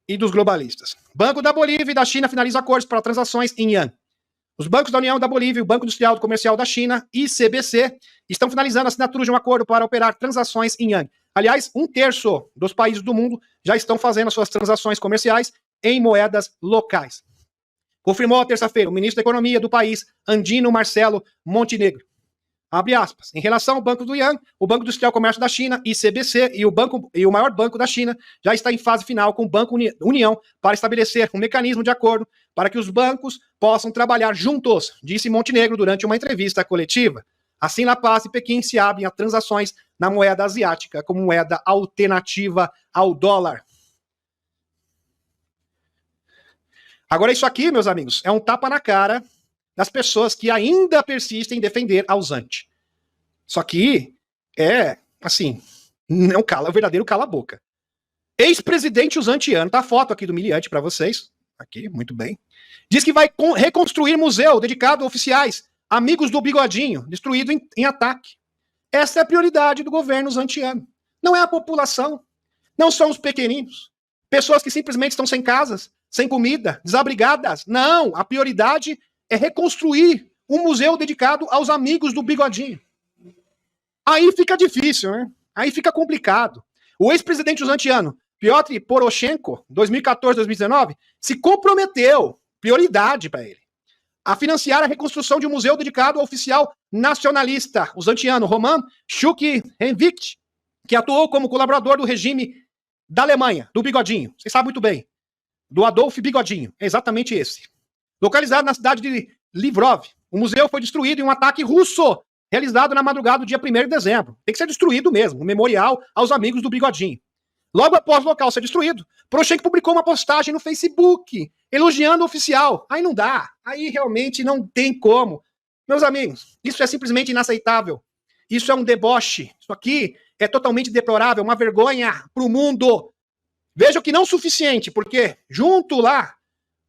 e dos globalistas. Banco da Bolívia e da China finalizam acordos para transações em yuan. Os bancos da União da Bolívia e o Banco Industrial e Comercial da China, ICBC, estão finalizando a assinatura de um acordo para operar transações em yuan. Aliás, 1/3 dos países do mundo já estão fazendo as suas transações comerciais em moedas locais. Confirmou à terça-feira o ministro da Economia do país, Andino Marcelo Montenegro. Abre aspas. Em relação ao Banco do Yuan, o Banco Industrial e Comércio da China, ICBC, e o maior banco da China já está em fase final com o Banco União para estabelecer um mecanismo de acordo para que os bancos possam trabalhar juntos, disse Montenegro durante uma entrevista coletiva. Assim, La Paz e Pequim se abrem a transações na moeda asiática como moeda alternativa ao dólar. Agora, isso aqui, meus amigos, é um tapa na cara das pessoas que ainda persistem em defender a Zantia. Só que é, assim, não cala, é o verdadeiro cala-boca. Ex-presidente Zantiano, tá a foto aqui do miliante para vocês. Aqui, muito bem. Diz que vai reconstruir museu dedicado a oficiais, amigos do Bigodinho, destruído em ataque. Essa é a prioridade do governo zantiano. Não é a população, não são os pequeninos, pessoas que simplesmente estão sem casas, sem comida, desabrigadas. Não, a prioridade é reconstruir um museu dedicado aos amigos do Bigodinho. Aí fica difícil, né? Aí fica complicado. O ex-presidente zantiano, Piotr Poroshenko, 2014-2019, se comprometeu, prioridade para ele, a financiar a reconstrução de um museu dedicado ao oficial nacionalista, o zantiano Roman Shukhenvich, que atuou como colaborador do regime da Alemanha, do Bigodinho. Vocês sabem muito bem. Do Adolf Bigodinho. É exatamente esse. Localizado na cidade de Livrov, o museu foi destruído em um ataque russo realizado na madrugada do dia 1º de dezembro. Tem que ser destruído mesmo, o memorial aos amigos do Bigodinho. Logo após o local ser destruído, Poroshenko publicou uma postagem no Facebook, elogiando o oficial. Aí não dá, aí realmente não tem como. Meus amigos, isso é simplesmente inaceitável. Isso é um deboche. Isso aqui é totalmente deplorável, uma vergonha para o mundo. Vejam que não suficiente, porque junto lá,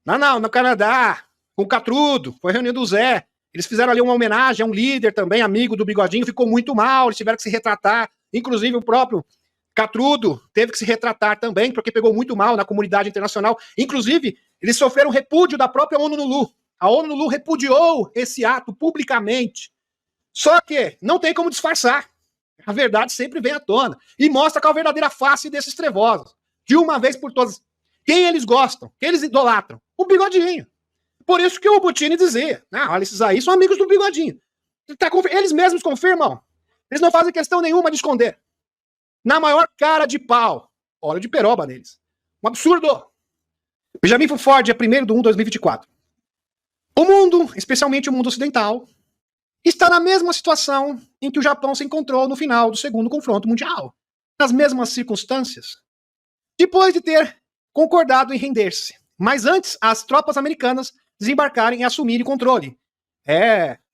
no Canadá, com o Catrudo, foi a reunião do Zé, eles fizeram ali uma homenagem a um líder também, amigo do Bigodinho, ficou muito mal, eles tiveram que se retratar, inclusive o próprio Catrudo teve que se retratar também, porque pegou muito mal na comunidade internacional, inclusive eles sofreram repúdio da própria ONU-LULU. A ONU-LULU repudiou esse ato publicamente, só que não tem como disfarçar, a verdade sempre vem à tona, e mostra qual a verdadeira face desses trevosos, de uma vez por todas. Quem eles gostam, quem eles idolatram? O Bigodinho. Por isso que o Putin dizia, olha, esses aí são amigos do Bigodinho. Eles mesmos confirmam. Eles não fazem questão nenhuma de esconder. Na maior cara de pau. Óleo de peroba neles. Um absurdo. Benjamin Ford é 1º de 1 de 2024. O mundo, especialmente o mundo ocidental, está na mesma situação em que o Japão se encontrou no final do segundo confronto mundial. Nas mesmas circunstâncias. Depois de ter concordado em render-se. Mas antes, as tropas americanas desembarcarem e assumirem o controle.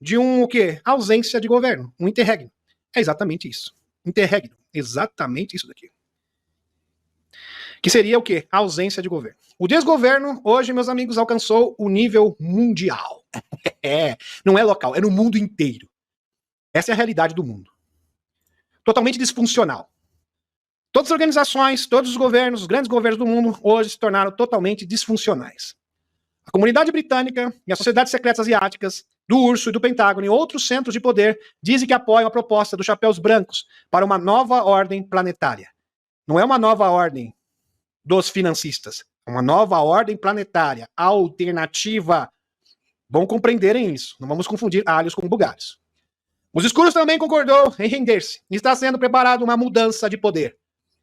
De o quê? Ausência de governo. Um interregno. É exatamente isso. Interregno. Exatamente isso daqui. Que seria o quê? A ausência de governo. O desgoverno, hoje, meus amigos, alcançou o nível mundial. Não é local, é no mundo inteiro. Essa é a realidade do mundo. Totalmente disfuncional. Todas as organizações, todos os governos, os grandes governos do mundo, hoje se tornaram totalmente disfuncionais. A comunidade britânica e as sociedades secretas asiáticas, do URSS e do Pentágono e outros centros de poder dizem que apoiam a proposta dos chapéus brancos para uma nova ordem planetária. Não é uma nova ordem dos financistas, é uma nova ordem planetária, alternativa. Vão compreenderem isso, não vamos confundir alhos com bugalhos. Os escuros também concordou em render-se. Está sendo preparada uma mudança de poder.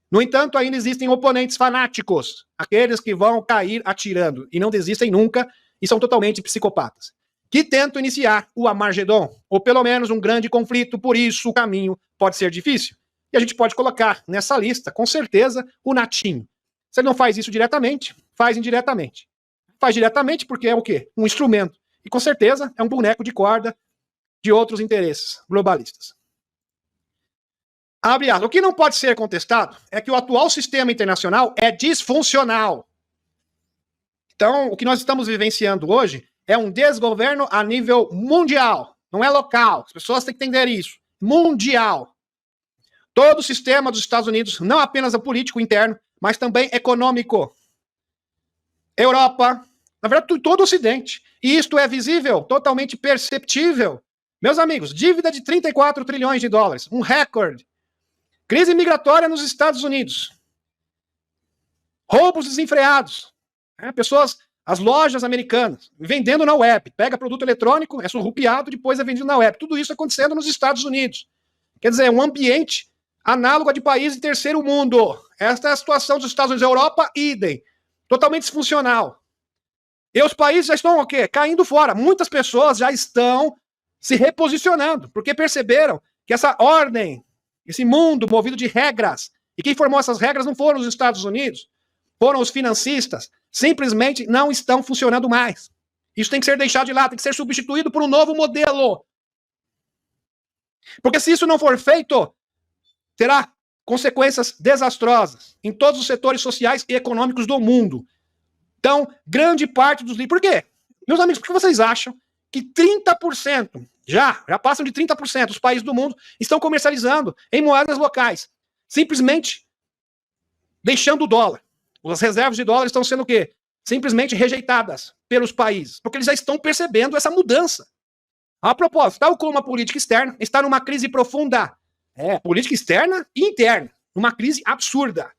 No entanto, ainda existem oponentes fanáticos, aqueles que vão cair atirando e não desistem nunca e são totalmente psicopatas, que tentam iniciar o Armagedon, ou pelo menos um grande conflito, por isso o caminho pode ser difícil. E a gente pode colocar nessa lista, com certeza, o Natinho. Se ele não faz isso diretamente, faz indiretamente. Faz diretamente porque é o quê? Um instrumento. E com certeza é um boneco de corda de outros interesses globalistas. Abre aspas. O que não pode ser contestado é que o atual sistema internacional é disfuncional. Então, o que nós estamos vivenciando hoje é um desgoverno a nível mundial, não é local. As pessoas têm que entender isso. Mundial. Todo o sistema dos Estados Unidos, não apenas o político interno, mas também econômico. Europa, na verdade, todo o Ocidente. E isto é visível, totalmente perceptível. Meus amigos, dívida de 34 trilhões de dólares, um recorde. Crise migratória nos Estados Unidos. Roubos desenfreados. Pessoas, as lojas americanas, vendendo na web. Pega produto eletrônico, é surrupiado, depois é vendido na web. Tudo isso acontecendo nos Estados Unidos. Quer dizer, um ambiente análogo a de países de terceiro mundo. Esta é a situação dos Estados Unidos. Europa, idem. Totalmente disfuncional. E os países já estão o quê? Caindo fora. Muitas pessoas já estão se reposicionando, porque perceberam que essa ordem, esse mundo movido de regras, e quem formou essas regras não foram os Estados Unidos, foram os financistas, simplesmente não estão funcionando mais. Isso tem que ser deixado de lado, tem que ser substituído por um novo modelo. Porque se isso não for feito, terá consequências desastrosas em todos os setores sociais e econômicos do mundo. Então, grande parte dos... Por quê? Meus amigos, por que vocês acham que 30%, já passam de 30% dos países do mundo estão comercializando em moedas locais, simplesmente deixando o dólar. As reservas de dólar estão sendo o quê? Simplesmente rejeitadas pelos países, porque eles já estão percebendo essa mudança. A propósito, tal como a política externa está numa crise profunda, política externa e interna, numa crise absurda,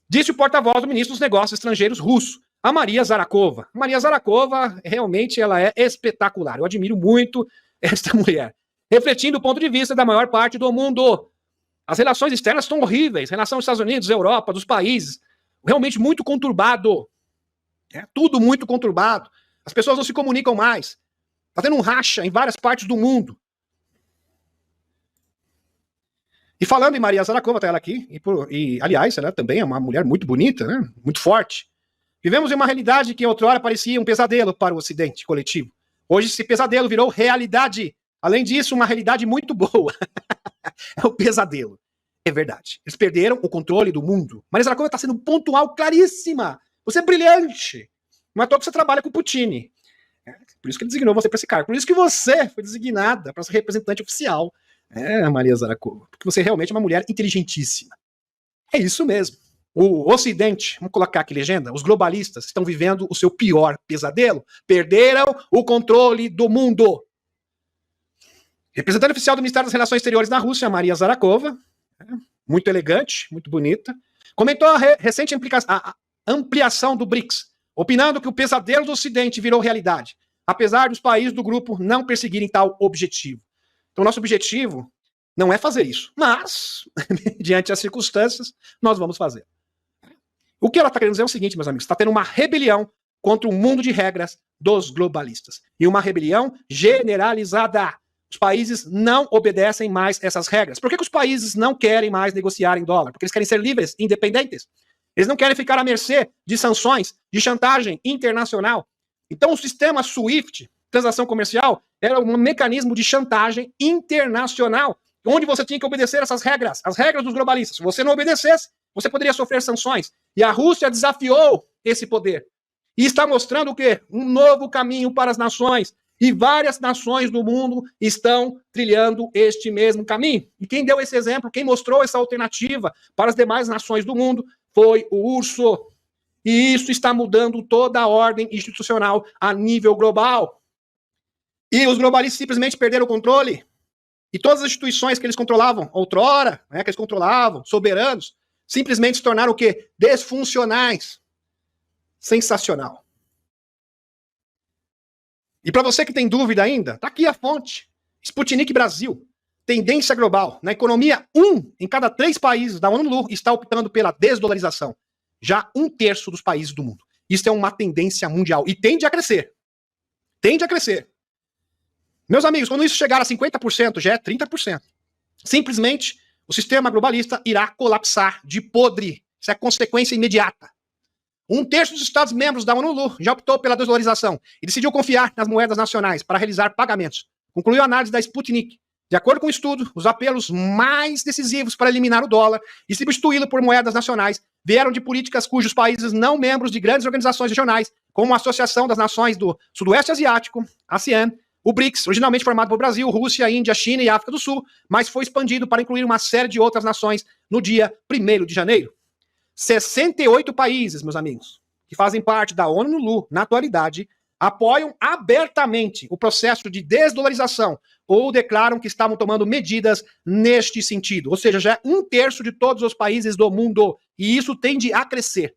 disse o porta-voz do ministro dos Negócios Estrangeiros russo, a Maria Zakharova. Maria Zakharova, realmente, ela é espetacular. Eu admiro muito esta mulher. Refletindo o ponto de vista da maior parte do mundo. As relações externas estão horríveis. Relação aos Estados Unidos, Europa, dos países. Realmente muito conturbado. Tudo muito conturbado. As pessoas não se comunicam mais. Está tendo um racha em várias partes do mundo. E falando em Maria Zarakova, tá ela aqui, aliás, ela também é uma mulher muito bonita, né? Muito forte. Vivemos em uma realidade que outrora parecia um pesadelo para o Ocidente coletivo. Hoje esse pesadelo virou realidade. Além disso, uma realidade muito boa. É o pesadelo. É verdade. Eles perderam o controle do mundo. Maria Zarakova está sendo pontual, claríssima. Você é brilhante. Não é à toa que você trabalha com o Putin. Por isso que ele designou você para esse cargo. Por isso que você foi designada para ser representante oficial. Maria Zarakova. Porque você realmente é uma mulher inteligentíssima. É isso mesmo. O Ocidente, vamos colocar aqui legenda, os globalistas estão vivendo o seu pior pesadelo. Perderam o controle do mundo. Representante oficial do Ministério das Relações Exteriores na Rússia, Maria Zarakova, muito elegante, muito bonita, comentou a recente ampliação do BRICS, opinando que o pesadelo do Ocidente virou realidade, apesar dos países do grupo não perseguirem tal objetivo. Então, nosso objetivo não é fazer isso, mas, diante das circunstâncias, nós vamos fazer. O que ela está querendo dizer é o seguinte, meus amigos, está tendo uma rebelião contra o mundo de regras dos globalistas. E uma rebelião generalizada. Os países não obedecem mais essas regras. Por que os países não querem mais negociar em dólar? Porque eles querem ser livres, independentes. Eles não querem ficar à mercê de sanções, de chantagem internacional. Então o sistema SWIFT, transação comercial, era um mecanismo de chantagem internacional, onde você tinha que obedecer essas regras, as regras dos globalistas. Se você não obedecesse, você poderia sofrer sanções. E a Rússia desafiou esse poder. E está mostrando o quê? Um novo caminho para as nações. E várias nações do mundo estão trilhando este mesmo caminho. E quem deu esse exemplo, quem mostrou essa alternativa para as demais nações do mundo foi o URSS. E isso está mudando toda a ordem institucional a nível global. E os globalistas simplesmente perderam o controle. E todas as instituições que eles controlavam outrora, que eles controlavam, soberanos, simplesmente se tornaram o quê? Desfuncionais. Sensacional. E para você que tem dúvida ainda, tá aqui a fonte. Sputnik Brasil. Tendência global. Na economia, 1 em cada 3 países da ONU está optando pela desdolarização. Já 1/3 dos países do mundo. Isso é uma tendência mundial. E tende a crescer. Tende a crescer. Meus amigos, quando isso chegar a 50%, já é 30%. Simplesmente, o sistema globalista irá colapsar de podre. Isso é consequência imediata. 1/3 dos Estados-membros da ONU já optou pela desvalorização e decidiu confiar nas moedas nacionais para realizar pagamentos. Concluiu a análise da Sputnik. De acordo com o estudo, os apelos mais decisivos para eliminar o dólar e substituí-lo por moedas nacionais vieram de políticas cujos países não membros de grandes organizações regionais, como a Associação das Nações do Sudoeste Asiático, ASEAN, o BRICS, originalmente formado por Brasil, Rússia, Índia, China e África do Sul, mas foi expandido para incluir uma série de outras nações no dia 1º de janeiro. 68 países, meus amigos, que fazem parte da ONU na atualidade, apoiam abertamente o processo de desdolarização ou declaram que estavam tomando medidas neste sentido. Ou seja, já é 1/3 de todos os países do mundo. E isso tende a crescer.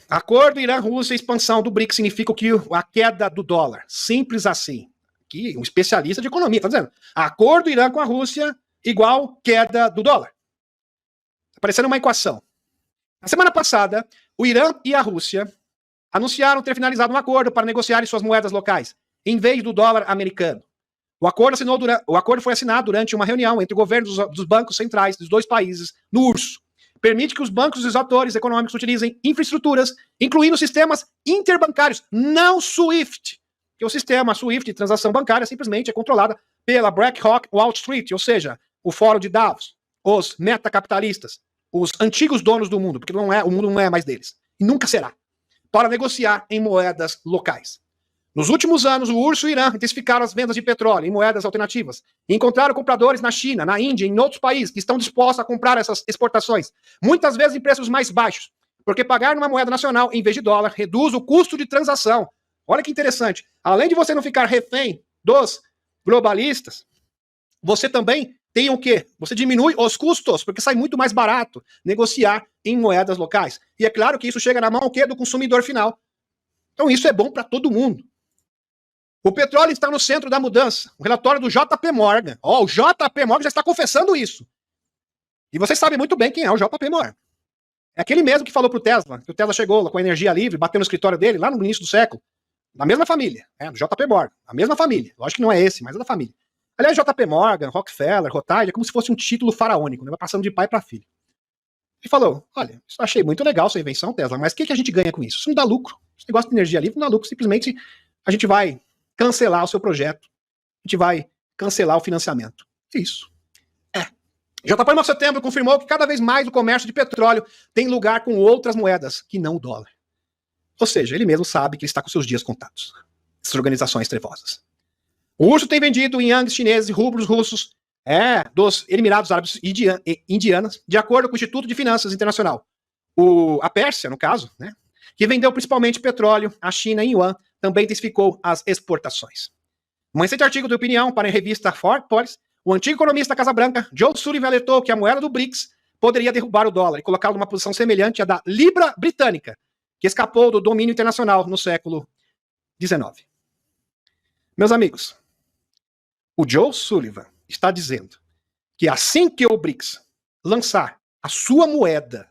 Acordo Irã-Rússia e expansão do BRICS significa que a queda do dólar. Simples assim. Aqui, um especialista de economia está dizendo. Acordo Irã com a Rússia igual queda do dólar. Aparecendo uma equação. Na semana passada, o Irã e a Rússia anunciaram ter finalizado um acordo para negociarem suas moedas locais, em vez do dólar americano. O acordo foi assinado durante uma reunião entre governos dos bancos centrais dos 2 países no URSS. Permite que os bancos e os atores econômicos utilizem infraestruturas, incluindo sistemas interbancários, não SWIFT. Porque o sistema SWIFT de transação bancária simplesmente é controlada pela BlackRock Wall Street, ou seja, o Fórum de Davos, os metacapitalistas, os antigos donos do mundo, porque o mundo não é mais deles. E nunca será. Para negociar em moedas locais. Nos últimos anos, o URSS e o Irã intensificaram as vendas de petróleo em moedas alternativas e encontraram compradores na China, na Índia e em outros países que estão dispostos a comprar essas exportações, muitas vezes em preços mais baixos, porque pagar numa moeda nacional em vez de dólar reduz o custo de transação. Olha que interessante. Além de você não ficar refém dos globalistas, você também tem o quê? Você diminui os custos, porque sai muito mais barato negociar em moedas locais. E é claro que isso chega na mão o quê? Do consumidor final. Então isso é bom para todo mundo. O petróleo está no centro da mudança. O relatório do JP Morgan. O JP Morgan já está confessando isso. E vocês sabem muito bem quem é o JP Morgan. É aquele mesmo que falou para o Tesla, que o Tesla chegou lá com a energia livre, bateu no escritório dele, lá no início do século. Da mesma família, do JP Morgan. A mesma família. Lógico que não é esse, mas é da família. Aliás, JP Morgan, Rockefeller, Rothschild, é como se fosse um título faraônico, né? Vai passando de pai para filho. Ele falou, olha, achei muito legal sua invenção, Tesla, mas o que a gente ganha com isso? Isso não dá lucro. Esse negócio de energia livre não dá lucro. Simplesmente a gente vai cancelar o seu projeto. A gente vai cancelar o financiamento. Isso. JP Morgan, em setembro, confirmou que cada vez mais o comércio de petróleo tem lugar com outras moedas, que não o dólar. Ou seja, ele mesmo sabe que ele está com seus dias contados. Essas organizações trevosas. O urso tem vendido em yangues chineses e rublos russos dos Emirados Árabes Indianos, de acordo com o Instituto de Finanças Internacional. A Pérsia, no caso, né, que vendeu principalmente petróleo, a China em yuan, também intensificou as exportações. Um recente artigo de opinião para a revista Foreign Policy, o antigo economista da Casa Branca, Joe Sullivan, alertou que a moeda do BRICS poderia derrubar o dólar e colocá-lo numa posição semelhante à da Libra britânica, que escapou do domínio internacional no século XIX. Meus amigos, o Joe Sullivan está dizendo que assim que o BRICS lançar a sua moeda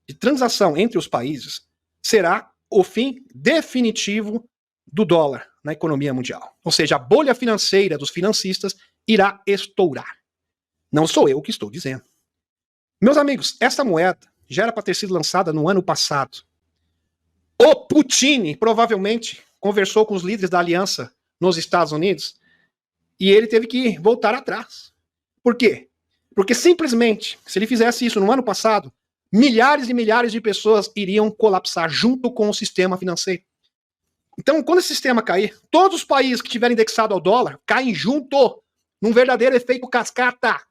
de transação entre os países, será o fim definitivo do dólar na economia mundial. Ou seja, a bolha financeira dos financistas irá estourar. Não sou eu que estou dizendo. Meus amigos, essa moeda já era para ter sido lançada no ano passado. O Putin provavelmente conversou com os líderes da aliança nos Estados Unidos e ele teve que voltar atrás. Por quê? Porque simplesmente, se ele fizesse isso no ano passado, milhares e milhares de pessoas iriam colapsar junto com o sistema financeiro. Então, quando esse sistema cair, todos os países que estiverem indexados ao dólar caem junto, num verdadeiro efeito cascata,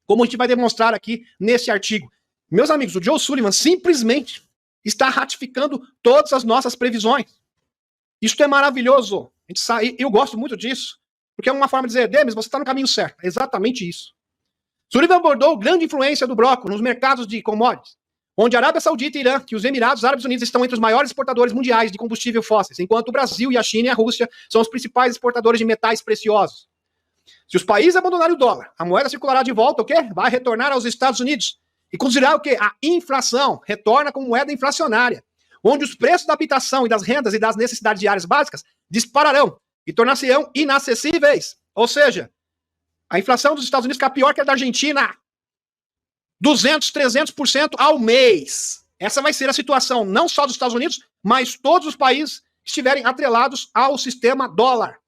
como a gente vai demonstrar aqui nesse artigo. Meus amigos, o Joe Sullivan simplesmente está ratificando todas as nossas previsões. Isso é maravilhoso. Eu gosto muito disso, porque é uma forma de dizer, Demis, você está no caminho certo. É exatamente isso. Sullivan abordou a grande influência do bloco nos mercados de commodities, onde a Arábia Saudita e Irã e os Emirados Árabes Unidos estão entre os maiores exportadores mundiais de combustível fósseis, enquanto o Brasil e a China e a Rússia são os principais exportadores de metais preciosos. Se os países abandonarem o dólar, a moeda circulará de volta, o quê? Vai retornar aos Estados Unidos. E considerar o quê? A inflação retorna como moeda inflacionária, onde os preços da habitação e das rendas e das necessidades diárias básicas dispararão e tornar-se-ão inacessíveis. Ou seja, a inflação dos Estados Unidos fica pior que a da Argentina. 200%, 300% ao mês. Essa vai ser a situação não só dos Estados Unidos, mas todos os países que estiverem atrelados ao sistema dólar.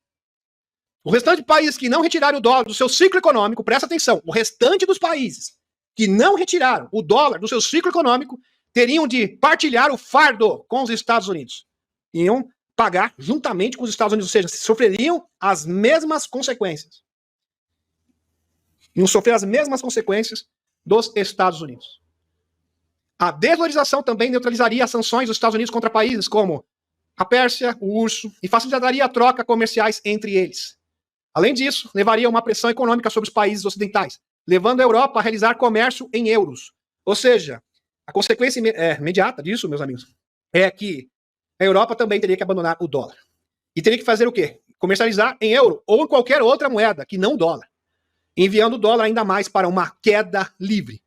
O restante de países que não retirarem o dólar do seu ciclo econômico, presta atenção, o restante dos países que não retiraram o dólar do seu ciclo econômico teriam de partilhar o fardo com os Estados Unidos. Iam pagar juntamente com os Estados Unidos, ou seja, sofreriam as mesmas consequências. Iam sofrer as mesmas consequências dos Estados Unidos. A desvalorização também neutralizaria as sanções dos Estados Unidos contra países como a Pérsia, o URSS, e facilitaria a troca comerciais entre eles. Além disso, levaria a uma pressão econômica sobre os países ocidentais, levando a Europa a realizar comércio em euros. Ou seja, a consequência imediata disso, meus amigos, é que a Europa também teria que abandonar o dólar. E teria que fazer o quê? Comercializar em euro ou em qualquer outra moeda, que não o dólar. Enviando o dólar ainda mais para uma queda livre.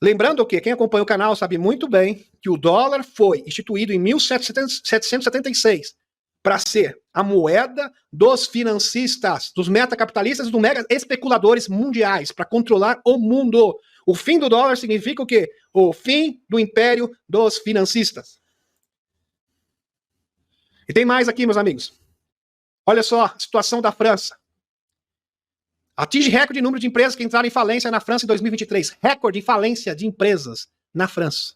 Lembrando que quem acompanha o canal sabe muito bem que o dólar foi instituído em 1776 para ser a moeda dos financistas, dos metacapitalistas e dos mega especuladores mundiais, para controlar o mundo. O fim do dólar significa o quê? O fim do império dos financistas. E tem mais aqui, meus amigos. Olha só a situação da França. Atinge recorde de número de empresas que entraram em falência na França em 2023. Recorde de falência de empresas na França.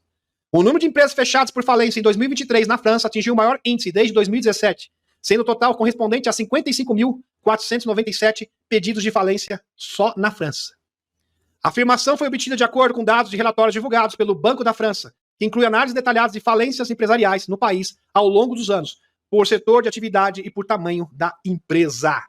O número de empresas fechadas por falência em 2023 na França atingiu o maior índice desde 2017, sendo o total correspondente a 55.497 pedidos de falência só na França. A afirmação foi obtida de acordo com dados de relatórios divulgados pelo Banco da França, que inclui análises detalhadas de falências empresariais no país ao longo dos anos, por setor de atividade e por tamanho da empresa.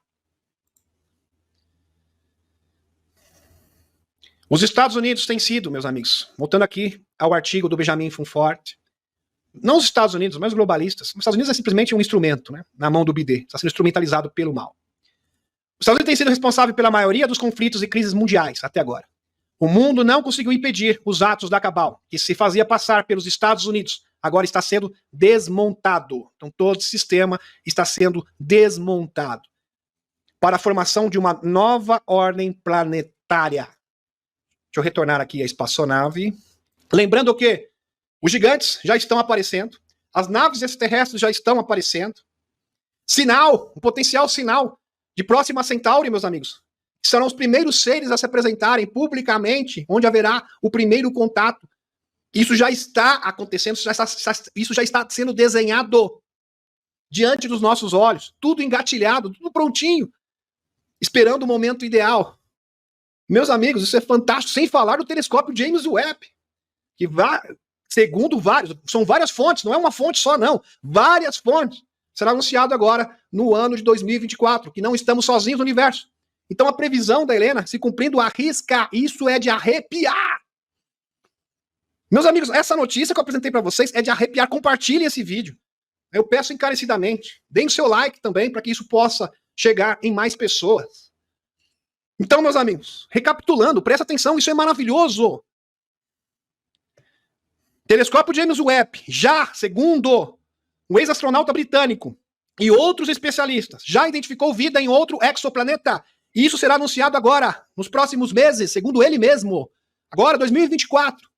Os Estados Unidos têm sido, meus amigos, voltando aqui ao artigo do Benjamin Fonfort, não os Estados Unidos, mas os globalistas. Os Estados Unidos é simplesmente um instrumento, né, na mão do BD, está sendo instrumentalizado pelo mal. Os Estados Unidos têm sido responsável pela maioria dos conflitos e crises mundiais até agora. O mundo não conseguiu impedir os atos da cabal, que se fazia passar pelos Estados Unidos, agora está sendo desmontado. Então todo o sistema está sendo desmontado. para a formação de uma nova ordem planetária. Deixa eu retornar aqui a espaçonave. Lembrando que os gigantes já estão aparecendo, as naves extraterrestres já estão aparecendo. Sinal, um potencial sinal de Próxima Centauri, meus amigos. Serão os primeiros seres a se apresentarem publicamente, onde haverá o primeiro contato. Isso já está acontecendo, isso já está sendo desenhado diante dos nossos olhos, tudo engatilhado, tudo prontinho, esperando o momento ideal. Meus amigos, isso é fantástico, sem falar do telescópio James Webb, que segundo são várias fontes, não é uma fonte só não, várias fontes. Será anunciado agora no ano de 2024, que não estamos sozinhos no universo. Então a previsão da Helena se cumprindo à risca, isso é de arrepiar. Meus amigos, essa notícia que eu apresentei para vocês é de arrepiar. Compartilhem esse vídeo. Eu peço encarecidamente. Deem o seu like também para que isso possa chegar em mais pessoas. Então, meus amigos, recapitulando, presta atenção, isso é maravilhoso. Telescópio James Webb, já, segundo o ex-astronauta britânico e outros especialistas, já identificou vida em outro exoplaneta. E isso será anunciado agora, nos próximos meses, segundo ele mesmo. Agora, 2024.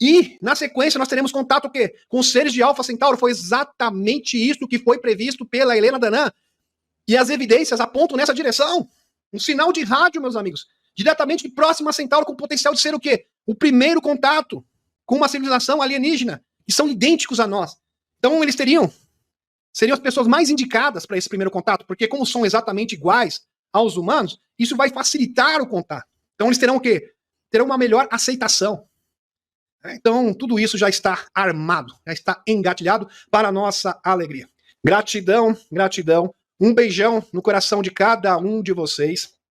E, na sequência, nós teremos contato o quê? Com seres de Alpha Centauro. Foi exatamente isso que foi previsto pela Helena Danã. E as evidências apontam nessa direção. Um sinal de rádio, meus amigos. Diretamente de Próxima Centauro, com potencial de ser o quê? O primeiro contato com uma civilização alienígena. E são idênticos a nós. Então, eles seriam as pessoas mais indicadas para esse primeiro contato. Porque como são exatamente iguais aos humanos, isso vai facilitar o contato. Então, eles terão o quê? Terão uma melhor aceitação. Então, tudo isso já está armado, já está engatilhado para a nossa alegria. Gratidão, gratidão. Um beijão no coração de cada um de vocês.